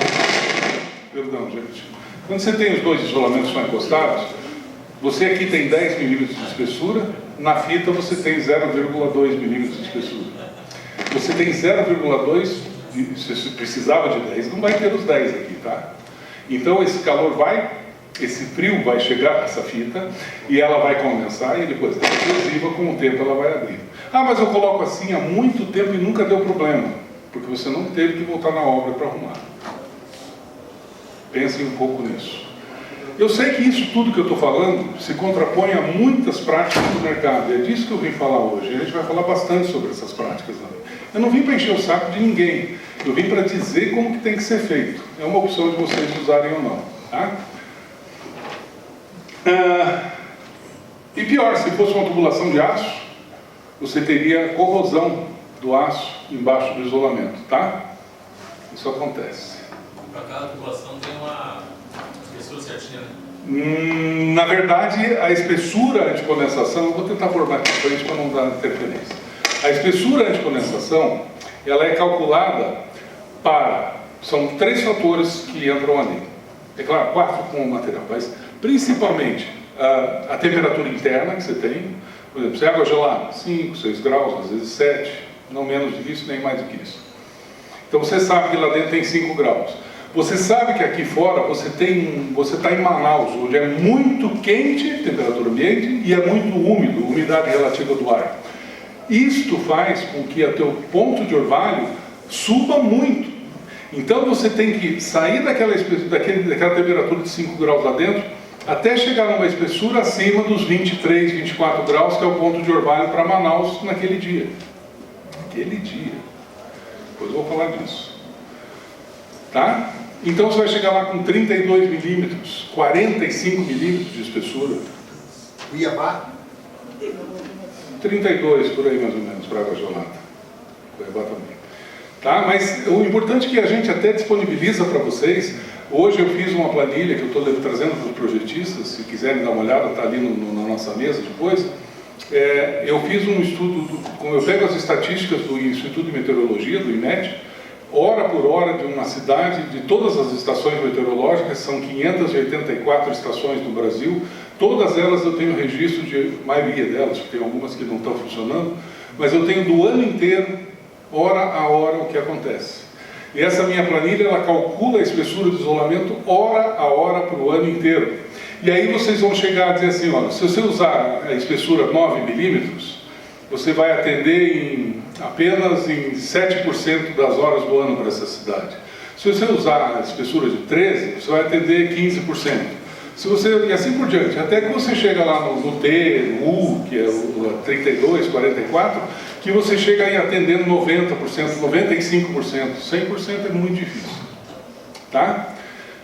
perdão, gente. Quando você tem os dois isolamentos só encostados, você aqui tem 10 milímetros de espessura, na fita você tem 0,2 milímetros de espessura. Você tem 0,2, se você precisava de 10, não vai ter os 10 aqui, tá? Então esse calor esse frio vai chegar nessa fita e ela vai condensar e depois é explosiva, com o tempo ela vai abrir. Ah, mas eu coloco assim há muito tempo e nunca deu problema, porque você não teve que voltar na obra para arrumar. Pensem um pouco nisso. Eu sei que isso tudo que eu estou falando se contrapõe a muitas práticas do mercado, e é disso que eu vim falar hoje. A gente vai falar bastante sobre essas práticas. Eu não vim para encher o saco de ninguém, eu vim para dizer como que tem que ser feito. É uma opção de vocês usarem ou não. Tá? E pior, se fosse uma tubulação de aço, você teria corrosão do aço embaixo do isolamento. Tá? Isso acontece. Para cada tubulação tem uma espessura certinha, né? Na verdade, a espessura anticondensação, eu vou tentar pôr mais para frente para não dar interferência. A espessura anticondensação, ela é calculada são 3 fatores que entram ali. É claro, 4 com o material, mas principalmente a temperatura interna que você tem. Por exemplo, se é água gelada, 5, 6 graus, às vezes 7, não menos do que isso, nem mais do que isso. Então você sabe que lá dentro tem 5 graus. Você sabe que aqui fora você está em Manaus, onde é muito quente, temperatura ambiente, e é muito úmido, umidade relativa do ar. Isto faz com que o teu ponto de orvalho suba muito. Então você tem que sair daquela temperatura de 5 graus lá dentro, até chegar numa espessura acima dos 23, 24 graus, que é o ponto de orvalho para Manaus naquele dia. Aquele dia. Depois eu vou falar disso. Tá? Então você vai chegar lá com 32 milímetros, 45 milímetros de espessura. Cuiabá? 32 por aí mais ou menos para água gelada. Cuiabá também. Tá? Mas o importante é que a gente até disponibiliza para vocês. Hoje eu fiz uma planilha que eu estou trazendo para os projetistas, se quiserem dar uma olhada, está ali na nossa mesa depois. Eu fiz um estudo, eu pego as estatísticas do Instituto de Meteorologia, do IMET, hora por hora de uma cidade, de todas as estações meteorológicas, são 584 estações no Brasil, todas elas eu tenho registro de maioria delas, porque tem algumas que não estão funcionando, mas eu tenho do ano inteiro, hora a hora, o que acontece. E essa minha planilha, ela calcula a espessura de isolamento hora a hora para o ano inteiro. E aí vocês vão chegar a dizer assim, olha, se você usar a espessura 9 milímetros, você vai atender apenas em 7% das horas do ano para essa cidade. Se você usar a espessura de 13, você vai atender 15%. Se você, e assim por diante, até que você chega lá no T, no U, que é o 32, 44, que você chega aí atendendo 90%, 95%, 100% é muito difícil. Tá?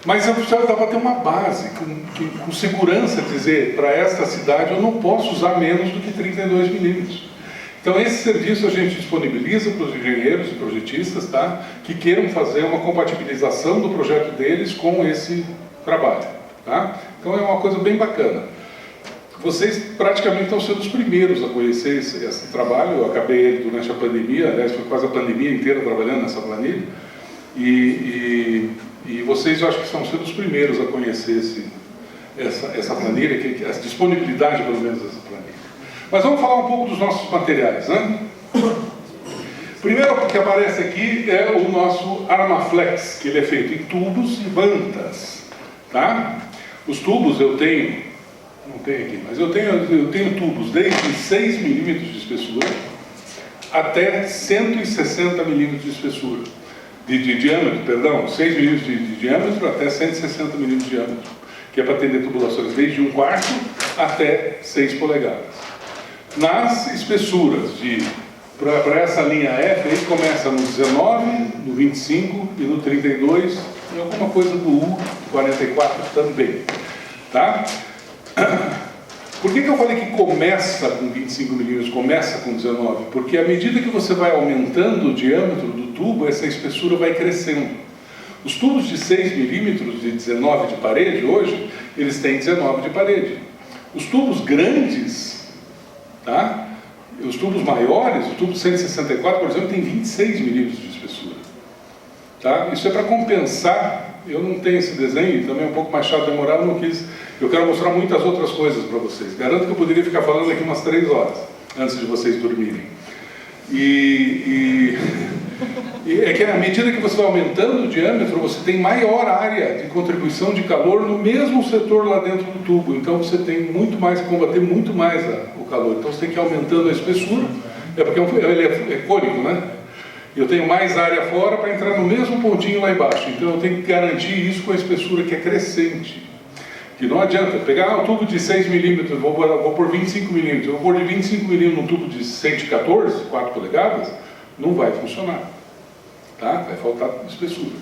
Mas eu precisava ter uma base, com segurança, dizer, para esta cidade eu não posso usar menos do que 32 milímetros. Então esse serviço a gente disponibiliza para os engenheiros e projetistas, tá? Que queiram fazer uma compatibilização do projeto deles com esse trabalho. Tá? Então é uma coisa bem bacana. Vocês praticamente estão sendo os primeiros a conhecer esse trabalho. Eu acabei ele durante a pandemia, aliás, foi quase a pandemia inteira trabalhando nessa planilha. E vocês, eu acho que estão sendo os primeiros a conhecer essa planilha, a disponibilidade, pelo menos, dessa planilha. Mas vamos falar um pouco dos nossos materiais, né? Primeiro que aparece aqui é o nosso Armaflex, que ele é feito em tubos e vantas. Tá? Os tubos eu tenho, não tenho aqui, mas eu tenho tubos desde 6 milímetros de espessura até 160 milímetros de espessura. De diâmetro, perdão, 6 milímetros de diâmetro até 160 milímetros de diâmetro, que é para atender tubulações desde 1/4 até 6 polegadas. Nas espessuras para essa linha F, aí começa no 19, no 25 e no 32, e alguma coisa do U, 44 também. Tá? Por que eu falei que começa com 25 milímetros, começa com 19? Porque à medida que você vai aumentando o diâmetro do tubo, essa espessura vai crescendo. Os tubos de 6 milímetros de 19 de parede, hoje, eles têm 19 de parede. Os tubos grandes, tá? Os tubos maiores, o tubo de 164, por exemplo, tem 26 milímetros de espessura. Tá? Isso é para compensar. Eu não tenho esse desenho, também é um pouco mais chato, demorar, eu não quis. Eu quero mostrar muitas outras coisas para vocês. Garanto que eu poderia ficar falando aqui umas 3 horas, antes de vocês dormirem. E é que à medida que você vai aumentando o diâmetro, você tem maior área de contribuição de calor no mesmo setor lá dentro do tubo. Então você tem muito mais, combater muito mais o calor. Então você tem que ir aumentando a espessura, porque ele é cônico, né? Eu tenho mais área fora para entrar no mesmo pontinho lá embaixo. Então eu tenho que garantir isso com a espessura que é crescente. Que não adianta pegar um tubo de 6 milímetros, vou por 25 milímetros, eu vou pôr de 25 milímetros num tubo de 114, 4 polegadas, não vai funcionar. Tá? Vai faltar espessura.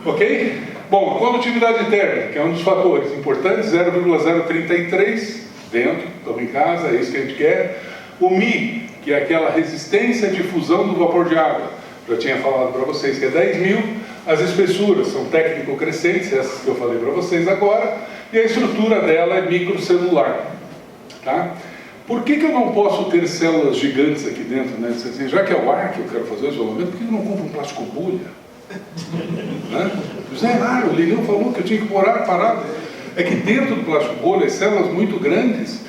Ok? Bom, a condutividade térmica, que é um dos fatores importantes, 0,033 dentro, estamos em casa, é isso que a gente quer. O Mi, que é aquela resistência à difusão do vapor de água, já tinha falado para vocês que é 10.000. As espessuras são técnico-crescentes, essas que eu falei para vocês agora, e a estrutura dela é microcelular. Tá? Por que eu não posso ter células gigantes aqui dentro? Né? Já que é o ar que eu quero fazer o isolamento, por que eu não compro um plástico bolha? Né? José Mário, o Lineu falou que eu tinha que pôr ar parado. É que dentro do plástico bolha, as células muito grandes,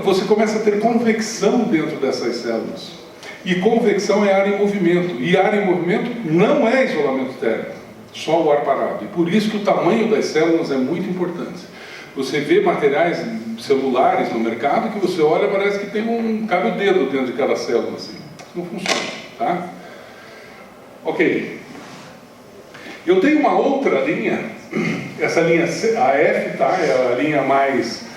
você começa a ter convecção dentro dessas células. E convecção é ar em movimento. E ar em movimento não é isolamento térmico, só o ar parado. E por isso que o tamanho das células é muito importante. Você vê materiais celulares no mercado que você olha e parece que cabe o dedo dentro de cada célula. Assim. Isso não funciona. Tá? Ok. Eu tenho uma outra linha, essa linha a F, tá? É a linha mais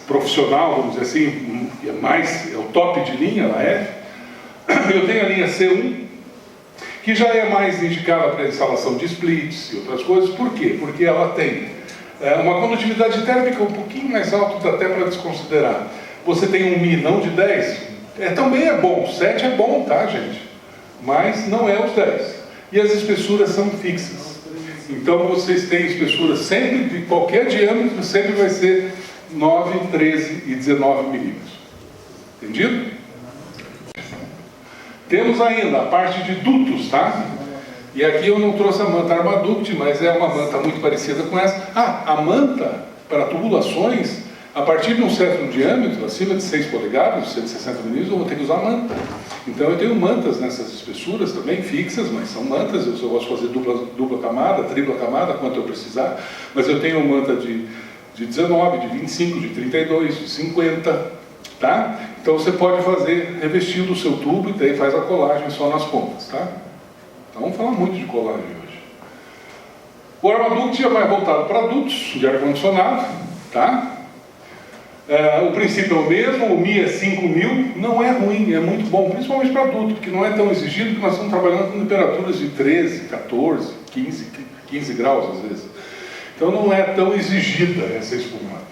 profissional, vamos dizer assim, é o top de linha, a F. Eu tenho a linha C1, que já é mais indicada para a instalação de splits e outras coisas. Por quê? Porque ela tem uma condutividade térmica um pouquinho mais alta, até para desconsiderar. Você tem um Mi não de 10, também é bom, 7 é bom, tá, gente? Mas não é os 10. E as espessuras são fixas. Então vocês têm espessuras sempre, de qualquer diâmetro, sempre vai ser 9, 13 e 19 milímetros. Entendido? Temos ainda a parte de dutos, tá? E aqui eu não trouxe a manta Armaduct, mas é uma manta muito parecida com essa. A manta para tubulações, a partir de um certo diâmetro, acima de 6 polegadas, 160 milímetros, eu vou ter que usar manta. Então eu tenho mantas nessas espessuras também, fixas, mas são mantas. Eu gosto de fazer dupla camada, tripla camada, quanto eu precisar. Mas eu tenho manta de 19, de 25, de 32, de 50, tá? Então você pode fazer revestindo o seu tubo e daí faz a colagem só nas pontas, tá? Então vamos falar muito de colagem hoje. O Armaduct já vai voltado para dutos de ar-condicionado, tá? O princípio é o mesmo, o Mi é 5000, não é ruim, é muito bom, principalmente para adulto, porque não é tão exigido, porque nós estamos trabalhando com temperaturas de 13, 14, 15 graus às vezes. Então não é tão exigida essa espuma.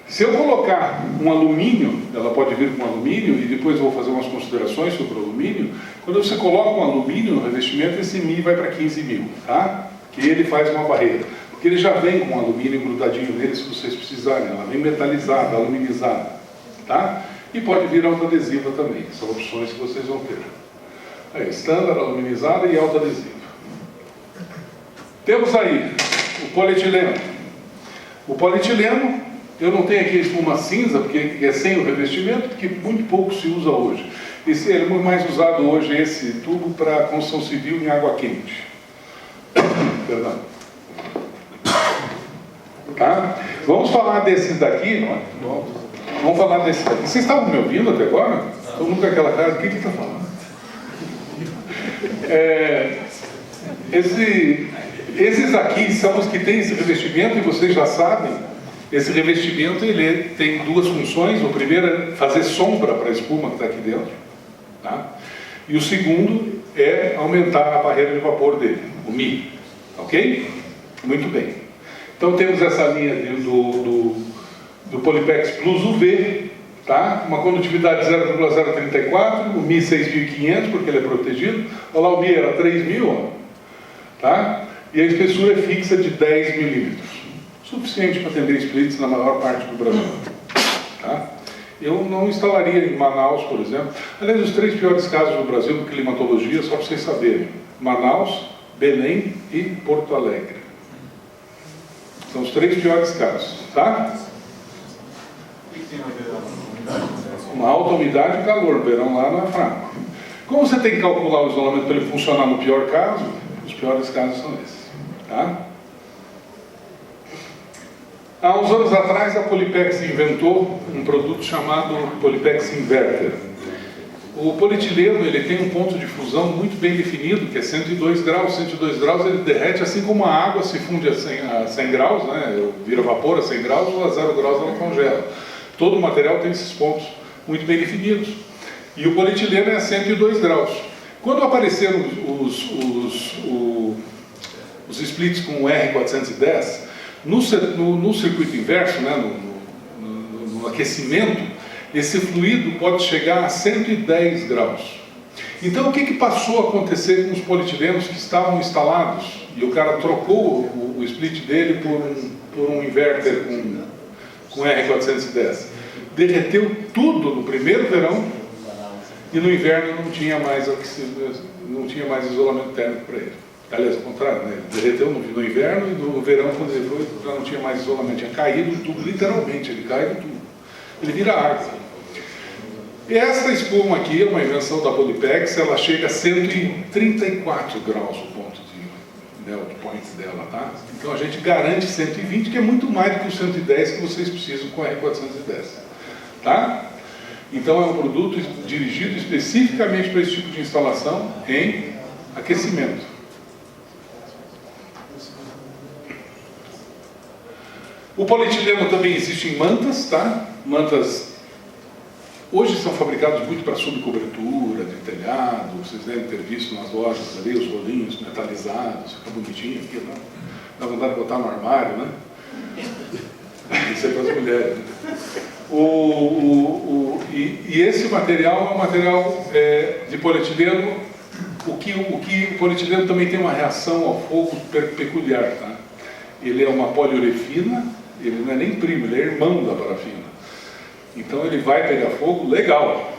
Se eu colocar um alumínio, ela pode vir com alumínio, e depois eu vou fazer umas considerações sobre o alumínio. Quando você coloca um alumínio no revestimento, esse Mi vai para 15.000, tá? Que ele faz uma barreira. Porque ele já vem com alumínio grudadinho nele, se vocês precisarem. Ela vem metalizada, aluminizada, tá? E pode vir autoadesiva também. São opções que vocês vão ter. Estándar, aluminizada e autoadesiva. Temos aí o polietileno. O polietileno, eu não tenho aqui a espuma cinza, porque é sem o revestimento, porque muito pouco se usa hoje. Esse é muito mais usado hoje, esse tubo, para construção civil em água quente. Perdão. Tá? Vamos falar desses daqui. Vamos falar desses daqui. Vocês estavam me ouvindo até agora? Todo mundo com aquela cara, o que está falando? Esses aqui são os que têm esse revestimento, e vocês já sabem, esse revestimento ele tem duas funções. O primeiro é fazer sombra para a espuma que está aqui dentro, tá? E o segundo é aumentar a barreira de vapor dele, o Mi, ok? Muito bem. Então temos essa linha do Polypex Plus UV, tá? Uma condutividade de 0,034, o Mi 6.500, porque ele é protegido. Olha lá, o Mi era 3.000, ó, tá? E a espessura é fixa de 10 milímetros, suficiente para atender splits na maior parte do Brasil, tá? Eu não instalaria em Manaus, por exemplo. Aliás, os 3 piores casos do Brasil de climatologia, só para vocês saberem: Manaus, Belém e Porto Alegre. São os 3 piores casos, tá? O que tem a ver com a umidade? Uma alta umidade e calor, o verão lá não é fraco. Como você tem que calcular o isolamento para ele funcionar no pior caso, os piores casos são esses, tá? Há uns anos atrás a Polypex inventou um produto chamado Polypex Inverter. O polietileno ele tem um ponto de fusão muito bem definido, que é 102 graus. 102 graus ele derrete, assim como a água se funde a 100 graus, né? Vira vapor a 100 graus, ou a 0 graus ela congela. Todo o material tem esses pontos muito bem definidos. E o polietileno é a 102 graus. Quando apareceram os splits com o R410, no circuito inverso, né? no aquecimento, esse fluido pode chegar a 110 graus. Então o que passou a acontecer com os polietilenos que estavam instalados? E o cara trocou o split dele por um inverter com R410. Derreteu tudo no primeiro verão, e no inverno não tinha mais isolamento térmico para ele. Aliás, ao contrário, né? Ele derreteu no inverno, e no verão, quando ele foi, já não tinha mais isolamento. Tinha caído tudo, literalmente, ele cai do tubo. Ele vira água. E essa espuma aqui é uma invenção da Polypex. Ela chega a 134 graus o ponto de melt point dela, tá? Então a gente garante 120, que é muito mais do que os 110 que vocês precisam com a R410, tá? Então é um produto dirigido especificamente para esse tipo de instalação em aquecimento. O polietileno também existe em mantas, tá? Mantas hoje são fabricados muito para subcobertura de telhado, vocês devem ter visto nas lojas ali, os rolinhos metalizados, fica bonitinho aqui, né? Dá vontade de botar no armário, né? Isso é para as mulheres. E esse material é um material de polietileno. O polietileno também tem uma reação ao fogo peculiar, tá? Ele é uma poliurefina, ele não é nem primo, ele é irmão da parafina. Então ele vai pegar fogo legal.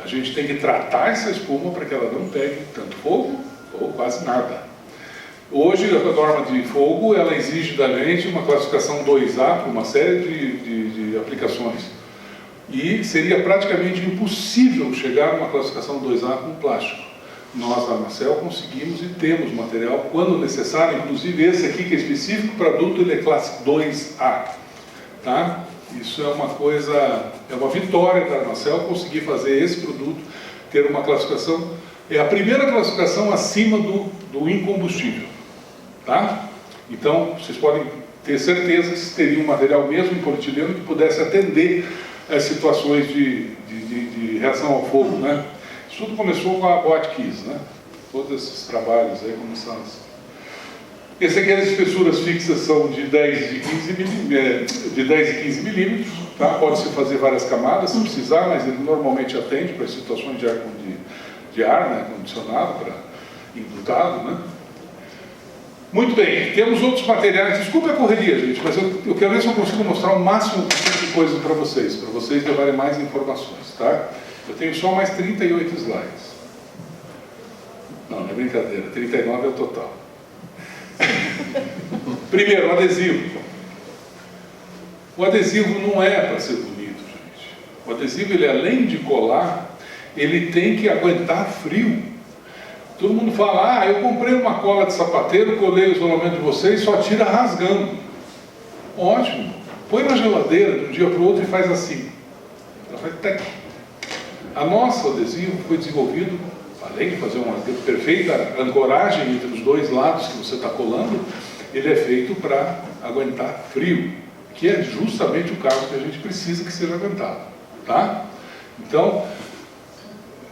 A gente tem que tratar essa espuma para que ela não pegue tanto fogo ou quase nada. Hoje a norma de fogo ela exige da gente uma classificação 2A para uma série de aplicações. E seria praticamente impossível chegar a uma classificação 2A com plástico. Nós, da Armacel, conseguimos e temos material quando necessário, inclusive esse aqui que é específico para adulto, ele é classe 2A. Tá? Isso é uma coisa, é uma vitória da Armacel conseguir fazer esse produto ter uma classificação, é a primeira classificação acima do incombustível. Tá? Então, vocês podem ter certeza que teria um material mesmo em polietileno que pudesse atender as situações de reação ao fogo, né? Isso tudo começou com a Botkiss, né? Todos esses trabalhos aí começaram assim. Esse aqui, as espessuras fixas são de 10 e 15 milímetros, tá? Pode-se fazer várias camadas se precisar, mas ele normalmente atende para situações de ar, né? Condicionado, para embutado, né? Muito bem, temos outros materiais. Desculpa a correria, gente, mas eu quero ver se eu consigo mostrar o máximo de coisas para vocês levarem mais informações, tá? Eu tenho só mais 38 slides. Não é brincadeira, 39 é o total. Primeiro, o adesivo. O adesivo não é para ser bonito, gente. O adesivo, ele além de colar, ele tem que aguentar frio. Todo mundo fala, eu comprei uma cola de sapateiro, colei o isolamento de vocês, só tira rasgando. Ótimo. Põe na geladeira de um dia para o outro e faz assim. Ela faz tec. A nossa adesivo foi desenvolvido, além de fazer uma perfeita ancoragem entre os dois lados que você está colando, ele é feito para aguentar frio, que é justamente o caso que a gente precisa que seja aguentado. Tá? Então,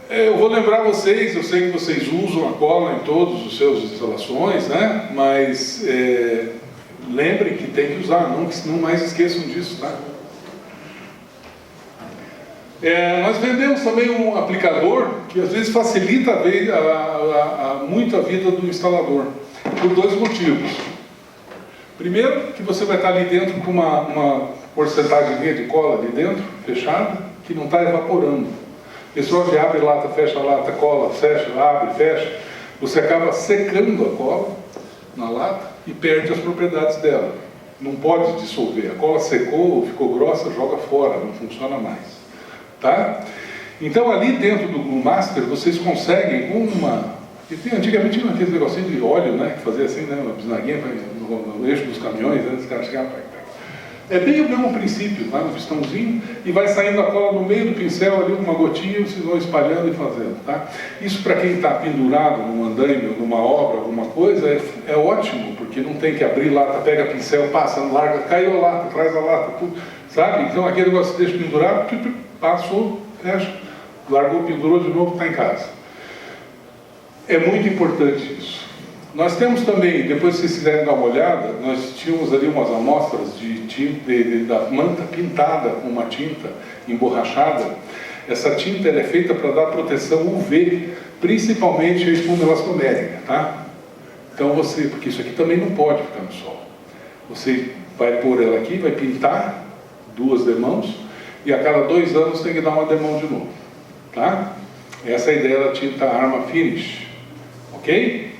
eu vou lembrar vocês, eu sei que vocês usam a cola em todas as suas instalações, né? Mas lembrem que tem que usar, não mais esqueçam disso, tá? Nós vendemos também um aplicador que às vezes facilita muito a vida do instalador, por dois motivos. Primeiro, que você vai estar ali dentro com uma porcentagem de cola ali dentro, fechada, que não está evaporando. A pessoa que abre lata, fecha lata, cola, fecha, abre, fecha, você acaba secando a cola na lata e perde as propriedades dela. Não pode dissolver. A cola secou, ficou grossa, joga fora, não funciona mais. Tá? Então ali dentro do Glue Master vocês conseguem antigamente tinha aquele negocinho de óleo, né, que fazia assim, né, uma bisnaguinha no eixo dos caminhões, né, os caras chegavam. É bem o mesmo princípio, vai no pistãozinho e vai saindo a cola no meio do pincel ali, uma gotinha, vocês vão espalhando e fazendo, tá? Isso para quem está pendurado num andaime, numa obra, alguma coisa, é ótimo, porque não tem que abrir lata, pega pincel, passa, larga, caiu a lata, traz a lata, tudo, sabe? Então aquele negócio que deixa pendurado, passou, fecha, largou, pendurou de novo, está em casa. É muito importante isso. Nós temos também, depois se vocês quiserem dar uma olhada, nós tínhamos ali umas amostras de tinta, da manta pintada com uma tinta emborrachada. Essa tinta ela é feita para dar proteção UV, principalmente a espuma elastomérica, tá? Então porque isso aqui também não pode ficar no sol. Você vai pôr ela aqui, vai pintar 2 demãos, e a cada 2 anos tem que dar uma demão de novo, tá? Essa é a ideia da tinta Arma Finish, ok?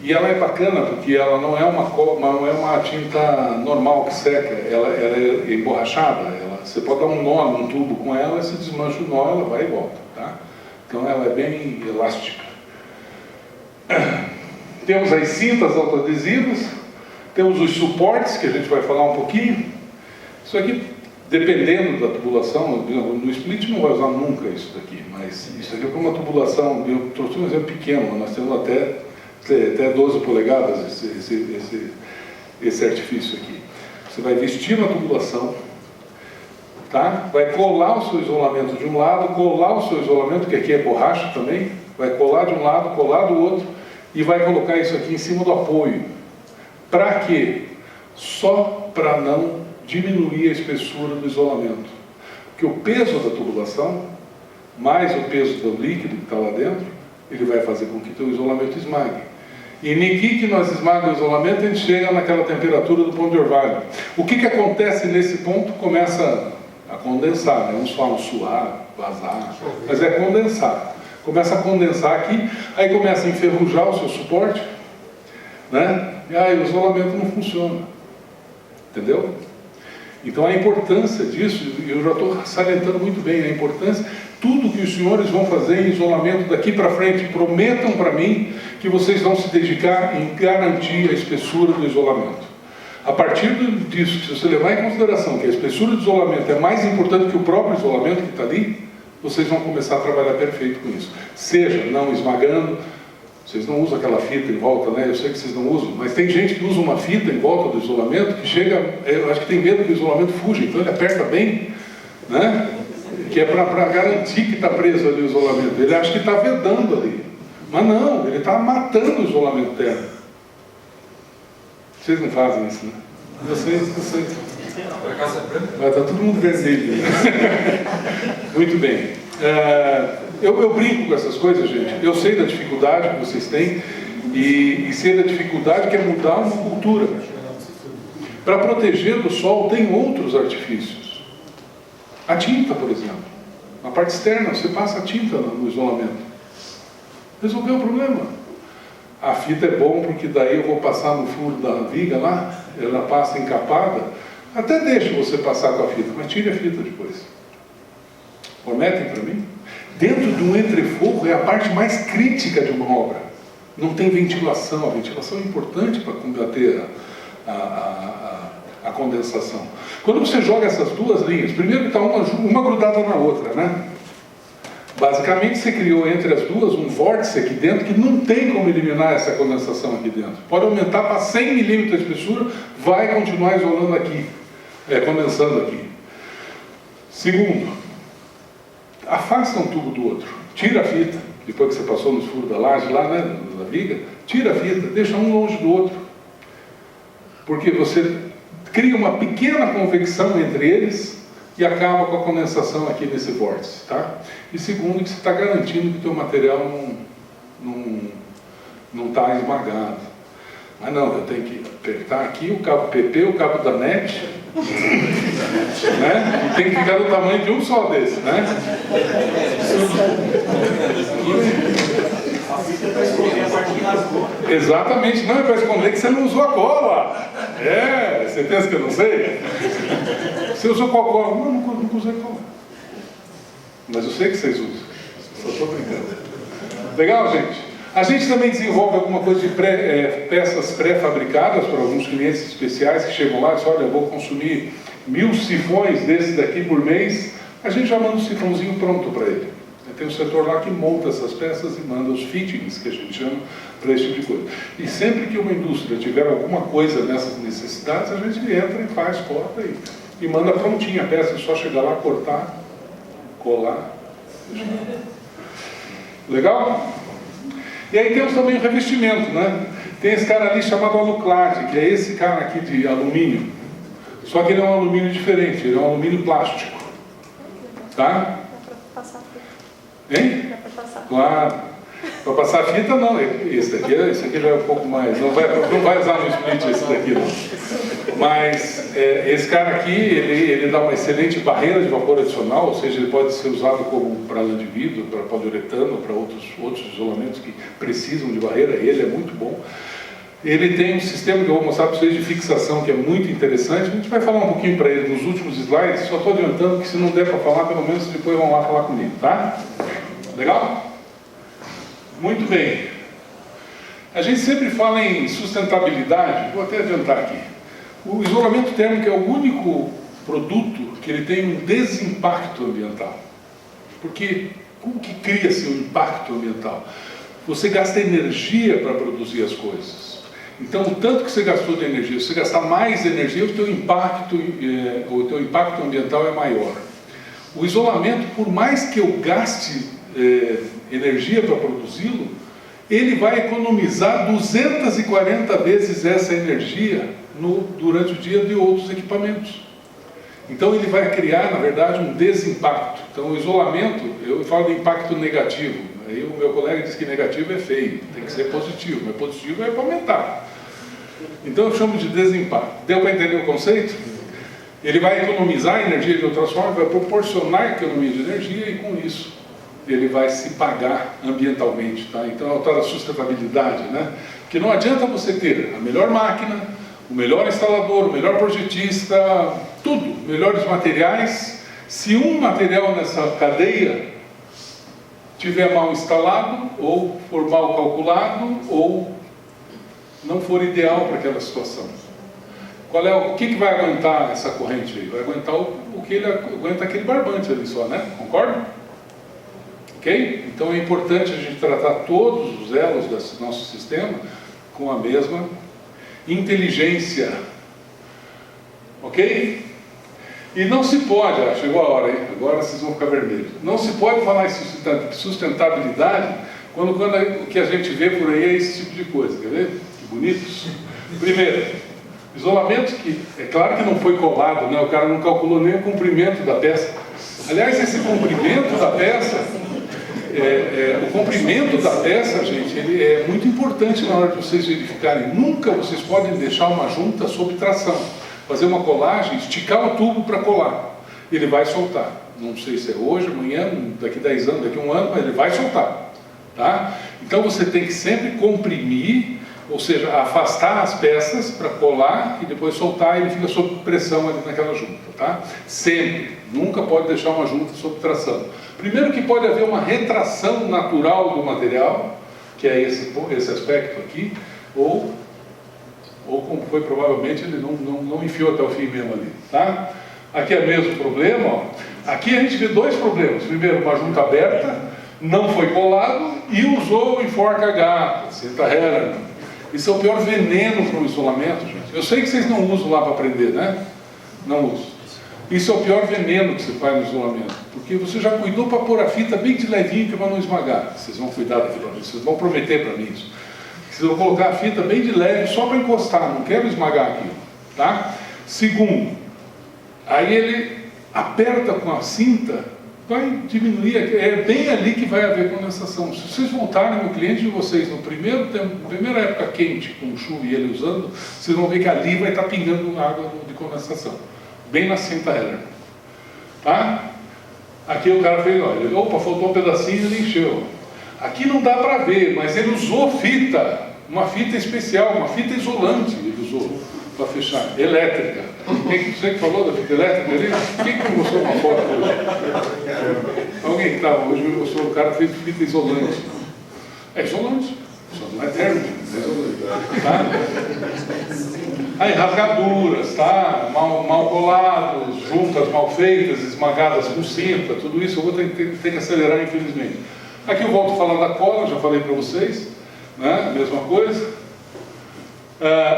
E ela é bacana porque ela não é uma tinta normal que seca, ela é emborrachada, você pode dar um nó num tubo com ela, se desmancha o nó, ela vai e volta, tá? Então ela é bem elástica. Temos as cintas autoadesivas, temos os suportes, que a gente vai falar um pouquinho. Isso aqui, dependendo da tubulação, no split não vai usar nunca isso daqui, mas isso aqui é uma tubulação, eu trouxe um exemplo pequeno, nós temos até 12 polegadas esse artifício aqui. Você vai vestir na tubulação, tá? Vai colar o seu isolamento de um lado, colar o seu isolamento, que aqui é borracha também, vai colar de um lado, colar do outro, e vai colocar isso aqui em cima do apoio. Para quê? Só para não diminuir a espessura do isolamento. Porque o peso da tubulação, mais o peso do líquido que está lá dentro, ele vai fazer com que o teu isolamento esmague. E niki que nós esmagamos o isolamento, a gente chega naquela temperatura do ponto de orvalho. O que acontece nesse ponto? Começa a condensar, né? Uns falam suar, vazar, mas é condensar. Começa a condensar aqui, aí começa a enferrujar o seu suporte, né? E aí o isolamento não funciona. Entendeu? Então a importância disso, eu já estou salientando muito bem a importância, tudo que os senhores vão fazer em isolamento daqui para frente, prometam para mim que vocês vão se dedicar em garantir a espessura do isolamento. A partir disso, se você levar em consideração que a espessura do isolamento é mais importante que o próprio isolamento que está ali, vocês vão começar a trabalhar perfeito com isso. Seja não esmagando, vocês não usam aquela fita em volta, né? Eu sei que vocês não usam, mas tem gente que usa uma fita em volta do isolamento que chega, eu acho que tem medo que o isolamento fuja, então ele aperta bem, né? Que é para garantir que está preso ali o isolamento. Ele acha que está vedando ali, mas não, ele está matando o isolamento térmico. Vocês não fazem isso, né? Eu sei. Vai estar todo mundo vermelho. Muito bem. Eu brinco com essas coisas, gente. Eu sei da dificuldade que vocês têm e sei da dificuldade que é mudar uma cultura. Para proteger do sol tem outros artifícios. A tinta, por exemplo. Na parte externa, você passa a tinta no isolamento. Resolveu o problema. A fita é bom porque daí eu vou passar no furo da viga lá, ela passa encapada, até deixa você passar com a fita, mas tire a fita depois. Prometem para mim? Dentro de um entreforro é a parte mais crítica de uma obra. Não tem ventilação. A ventilação é importante para combater a condensação. Quando você joga essas duas linhas, primeiro que está uma grudada na outra, né? Basicamente você criou entre as duas um vórtice aqui dentro que não tem como eliminar essa condensação aqui dentro. Pode aumentar para 100 milímetros de espessura, vai continuar isolando aqui, condensando aqui. Segundo, afasta um tubo do outro, tira a fita, depois que você passou nos furos da laje lá, né, da viga, tira a fita, deixa um longe do outro. Porque você cria uma pequena convecção entre eles e acaba com a condensação aqui nesse vórtice, tá? E segundo, que você está garantindo que o teu material não está esmagado. Mas não, eu tenho que apertar aqui o cabo PP, o cabo da NET, né? E tem que ficar do tamanho de um só desse, né? Exatamente, não é para esconder que você não usou a cola. Você pensa que eu não sei? Você usou qual cola? Não usei cola. Mas eu sei que vocês usam. Só estou brincando. Legal, gente? A gente também desenvolve alguma coisa de peças pré-fabricadas para alguns clientes especiais que chegam lá e dizem, olha, eu vou consumir 1000 sifões desses daqui por mês. A gente já manda um sifãozinho pronto para ele. Tem um setor lá que monta essas peças e manda os fittings, que a gente chama, para esse tipo de coisa. E sempre que uma indústria tiver alguma coisa nessas necessidades, a gente entra e faz, corta e manda prontinha a peça. É só chegar lá, cortar, colar. Legal? E aí temos também o revestimento, né? Tem esse cara ali chamado aluclade, que é esse cara aqui de alumínio. Só que ele é um alumínio diferente, ele é um alumínio plástico. Tá? Hein? Claro. Para passar fita não, esse aqui já é um pouco mais, não vai usar no split esse daqui não. Mas esse cara aqui, ele dá uma excelente barreira de vapor adicional, ou seja, ele pode ser usado como para lã de vidro, para poliuretano, para outros isolamentos que precisam de barreira, ele é muito bom. Ele tem um sistema que eu vou mostrar para vocês de fixação que é muito interessante, a gente vai falar um pouquinho para ele nos últimos slides, só estou adiantando que se não der para falar, pelo menos depois vão lá falar comigo, tá? Legal? Muito bem. A gente sempre fala em sustentabilidade, vou até adiantar aqui. O isolamento térmico é o único produto que ele tem um desimpacto ambiental. Porque como que cria-se um impacto ambiental? Você gasta energia para produzir as coisas. Então, o tanto que você gastou de energia, se você gastar mais energia, o teu impacto ambiental é maior. O isolamento, por mais que eu gaste energia para produzi-lo, ele vai economizar 240 vezes essa energia durante o dia de outros equipamentos. Então ele vai criar, na verdade, um desimpacto. Então o isolamento, eu falo de impacto negativo. Aí o meu colega diz que negativo é feio, tem que ser positivo, mas positivo é para aumentar. Então eu chamo de desimpacto. Deu para entender o conceito? Ele vai economizar energia de outras formas, vai proporcionar economia de energia e com isso ele vai se pagar ambientalmente, tá? Então é o tal da sustentabilidade, né? Que não adianta você ter a melhor máquina, o melhor instalador, o melhor projetista, tudo, melhores materiais, se um material nessa cadeia tiver mal instalado, ou for mal calculado, ou não for ideal para aquela situação. O que vai aguentar essa corrente aí? Vai aguentar o que ele aguenta aquele barbante ali só, né? Concorda? Ok? Então é importante a gente tratar todos os elos desse nosso sistema com a mesma inteligência. Ok? E não se pode, chegou a hora, hein? Agora vocês vão ficar vermelhos. Não se pode falar em sustentabilidade quando o que a gente vê por aí é esse tipo de coisa. Quer ver? Que bonitos. Primeiro, isolamento que, é claro que não foi colado, né? O cara não calculou nem o comprimento da peça. Aliás, esse comprimento da peça, o comprimento da peça, gente, ele é muito importante na hora de vocês verificarem. Nunca vocês podem deixar uma junta sob tração. Fazer uma colagem, esticar o tubo para colar. Ele vai soltar. Não sei se é hoje, amanhã, daqui 10 anos, daqui 1 ano, mas ele vai soltar. Tá? Então você tem que sempre comprimir, ou seja, afastar as peças para colar e depois soltar e ele fica sob pressão ali naquela junta. Tá? Sempre. Nunca pode deixar uma junta sob tração. Primeiro que pode haver uma retração natural do material, que é esse aspecto aqui, ou como foi provavelmente, ele não enfiou até o fim mesmo ali. Tá? Aqui é o mesmo problema. Ó. Aqui a gente vê 2 problemas. Primeiro, uma junta aberta, não foi colado e usou o enforca-gato, Centa-Heller. Isso é o pior veneno para o isolamento, gente. Eu sei que vocês não usam lá para aprender, né? Não usam. Isso é o pior veneno que você faz no isolamento, porque você já cuidou para pôr a fita bem de levinho para não esmagar. Vocês vão cuidar daquilo, vocês vão prometer para mim isso. Vocês vão colocar a fita bem de leve só para encostar, não quero esmagar aquilo, tá? Segundo, aí ele aperta com a cinta, vai diminuir, é bem ali que vai haver condensação. Se vocês voltarem no cliente de vocês no primeira época quente, com chuva e ele usando, vocês vão ver que ali vai estar pingando água de condensação. Bem na Centa-Heller, tá? Aqui o cara fez, olha, opa, faltou um pedacinho e ele encheu. Aqui não dá para ver, mas ele usou fita, uma fita especial, uma fita isolante ele usou para fechar, elétrica. Você que falou da fita elétrica ali? Quem que mostrou uma foto hoje? Alguém que estava hoje me mostrou, o cara fez fita isolante. É isolante, só não é térmico, é isolante. Tá? Aí rasgaduras, tá? Mal colados, juntas mal feitas, esmagadas com cinta, tudo isso eu vou ter que acelerar, infelizmente. Aqui eu volto a falar da cola, já falei para vocês, né? Mesma coisa.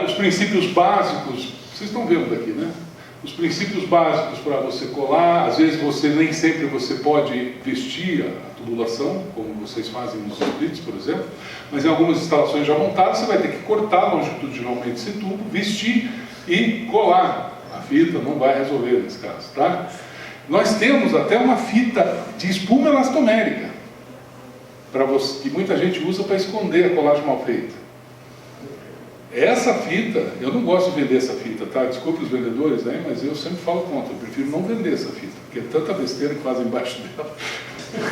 Os princípios básicos, vocês estão vendo daqui, né? Os princípios básicos para você colar, às vezes nem sempre você pode vestir a tubulação, como vocês fazem nos splits, por exemplo, mas em algumas instalações já montadas você vai ter que cortar longitudinalmente esse tubo, vestir e colar. A fita não vai resolver nesse caso, tá? Nós temos até uma fita de espuma elastomérica, que muita gente usa para esconder a colagem mal feita. Essa fita, eu não gosto de vender essa fita, tá? Desculpe os vendedores aí, mas eu sempre falo contra, eu prefiro não vender essa fita, porque é tanta besteira que fazem embaixo dela.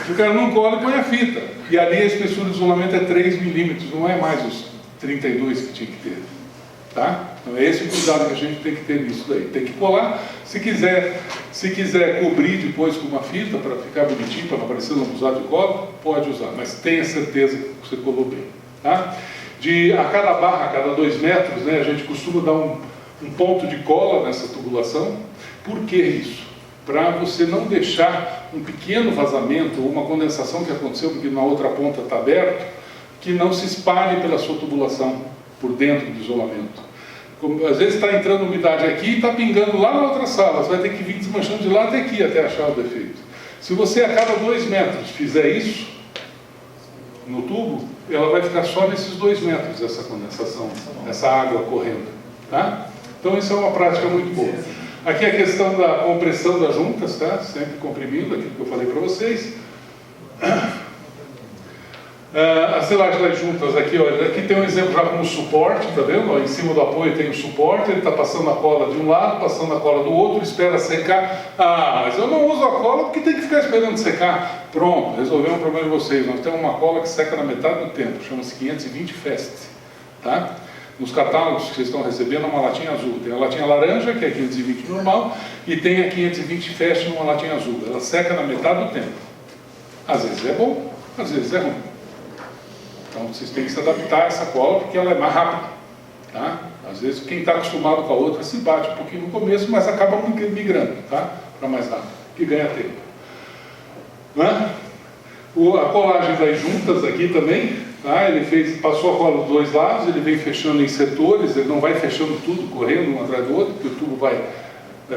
O cara não cola e põe a fita. E ali a espessura de isolamento é 3 milímetros, não é mais os 32 que tinha que ter. Tá? Então é esse o cuidado que a gente tem que ter nisso daí. Tem que colar, se quiser cobrir depois com uma fita para ficar bonitinho, para não parecer um abusado de cola, pode usar, mas tenha certeza que você colou bem. Tá? A cada barra, a cada 2 metros, né, a gente costuma dar um ponto de cola nessa tubulação. Por que isso? Para você não deixar um pequeno vazamento ou uma condensação que aconteceu porque na outra ponta está aberto, que não se espalhe pela sua tubulação. por dentro do isolamento. Às vezes está entrando umidade aqui e está pingando lá na outra sala, você vai ter que vir desmanchando de lá até aqui, até achar o defeito. Se você a cada 2 metros fizer isso no tubo, ela vai ficar só nesses 2 metros, essa condensação, essa água correndo. Tá? Então isso é uma prática muito boa. Aqui a questão da compressão das juntas, tá? Sempre comprimindo, aquilo que eu falei para vocês. A selagem das juntas aqui, olha, aqui tem um exemplo já como suporte, tá vendo? Ó, em cima do apoio tem o suporte, ele está passando a cola de um lado, passando a cola do outro, espera secar. Ah, mas eu não uso a cola porque tem que ficar esperando secar. Pronto, resolvemos o problema de vocês. Nós temos uma cola que seca na metade do tempo, chama-se 520 Fest, tá? Nos catálogos que vocês estão recebendo é uma latinha azul. Tem a latinha laranja, que é 520 normal, e tem a 520 Fest numa latinha azul. Ela seca na metade do tempo. Às vezes é bom, às vezes é ruim. Então vocês têm que se adaptar a essa cola porque ela é mais rápida. Tá? Às vezes quem está acostumado com a outra se bate um pouquinho no começo, mas acaba migrando, tá? Para mais rápido, que ganha tempo. Né? A colagem das juntas aqui também, tá? Ele passou a cola dos 2 lados, ele vem fechando em setores, ele não vai fechando tudo, correndo um atrás do outro, porque o tubo vai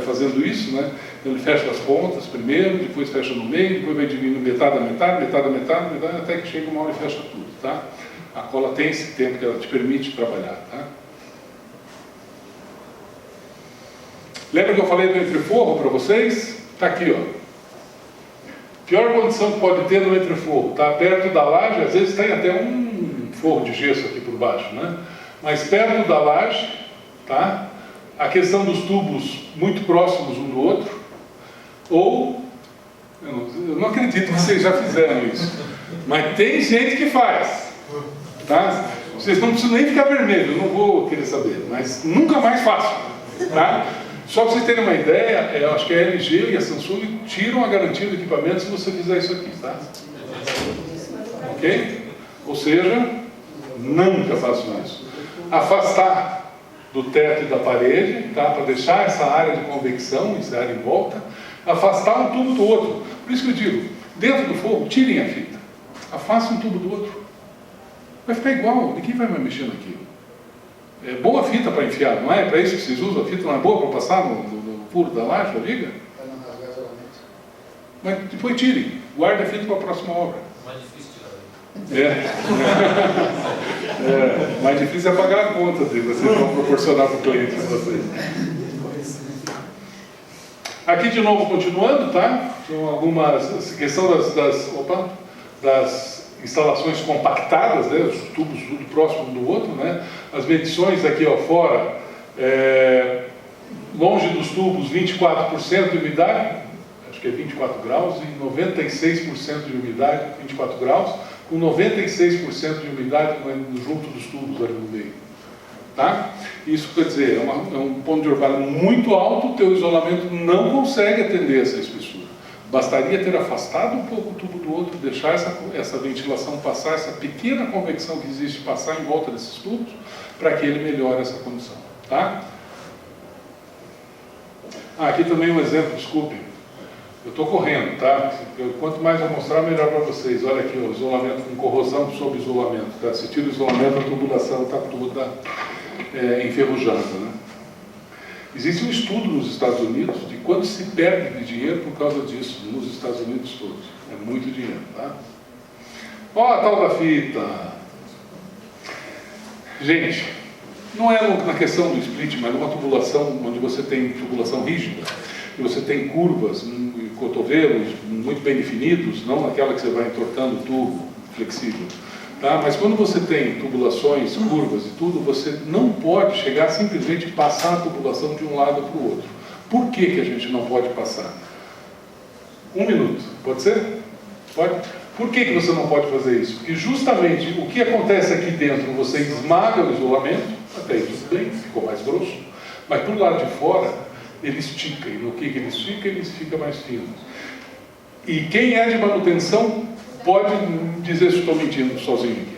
fazendo isso, né? Ele fecha as pontas primeiro, depois fecha no meio, depois vai diminuindo metade a metade, metade a metade, metade, até que chega uma hora e fecha tudo, tá? A cola tem esse tempo que ela te permite trabalhar, tá? Lembra que eu falei do entreforro para vocês? Tá aqui, ó. Pior condição que pode ter no entreforro, tá? Perto da laje, às vezes tem até um forro de gesso aqui por baixo, né? Mas perto da laje, tá? A questão dos tubos muito próximos um do outro, ou, eu não acredito que vocês já fizeram isso, mas tem gente que faz, tá? Vocês não precisam nem ficar vermelhos, eu não vou querer saber, mas nunca mais façam, tá? Só para vocês terem uma ideia, eu acho que a LG e a Samsung tiram a garantia do equipamento se você fizer isso aqui, tá? Ok? Ou seja, nunca façam isso. Afastar do teto e da parede, tá? Para deixar essa área de convecção, essa área em volta, afastar um tubo do outro. Por isso que eu digo, dentro do forro, tirem a fita, afastem um tubo do outro. Vai ficar igual, ninguém vai mais mexer naquilo. É boa fita para enfiar, não é? Para isso que vocês usam a fita, não é boa para passar no furo da laje, da viga? Para não rasgar isolamento. Mas depois tirem, guarda a fita para a próxima obra. Mais difícil tirar. Mais difícil é pagar a conta que vocês vão proporcionar para o cliente de vocês. Aqui de novo continuando, tá? Tem algumas questão das instalações compactadas, né? Os tubos tudo próximo um do outro, né? As medições aqui ó, fora, longe dos tubos 24% de umidade, acho que é 24 graus, e 96% de umidade, 24 graus, com 96% de umidade junto dos tubos ali no meio. Tá? Isso quer dizer, é um ponto de orvalho muito alto, o teu isolamento não consegue atender essa espessura. Bastaria ter afastado um pouco o tubo do outro, deixar essa ventilação passar, essa pequena convecção que existe passar em volta desses tubos, para que ele melhore essa condição. Tá? Aqui também um exemplo, desculpe. Eu estou correndo, tá? Quanto mais eu mostrar, melhor para vocês. Olha aqui, o isolamento com corrosão sob isolamento. Tá? Se tira o isolamento, a tubulação está toda enferrujada. Né? Existe um estudo nos Estados Unidos de quanto se perde de dinheiro por causa disso, nos Estados Unidos todos. É muito dinheiro, tá? Ó a tal da fita. Gente, não é na questão do split, mas numa tubulação onde você tem tubulação rígida, e você tem curvas, cotovelos muito bem definidos, não aquela que você vai entortando o tubo flexível. Tá? Mas quando você tem tubulações, curvas e tudo, você não pode chegar simplesmente passar a tubulação de um lado para o outro. Por que a gente não pode passar? 1 minuto, pode ser? Pode? Por que você não pode fazer isso? Porque justamente o que acontece aqui dentro, você esmaga o isolamento, até aí tudo bem, ficou mais grosso, mas por lado de fora, ele estica, e no que ele estica, ele fica mais fino. E quem é de manutenção pode dizer se estou mentindo sozinho aqui.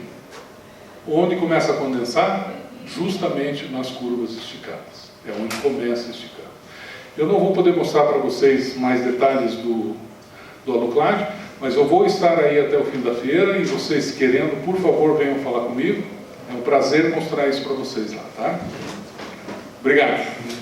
Onde começa a condensar? Justamente nas curvas esticadas. É onde começa a esticar. Eu não vou poder mostrar para vocês mais detalhes do Aluclad, mas eu vou estar aí até o fim da feira, e vocês querendo, por favor, venham falar comigo, É um prazer mostrar isso para vocês lá, tá? Obrigado.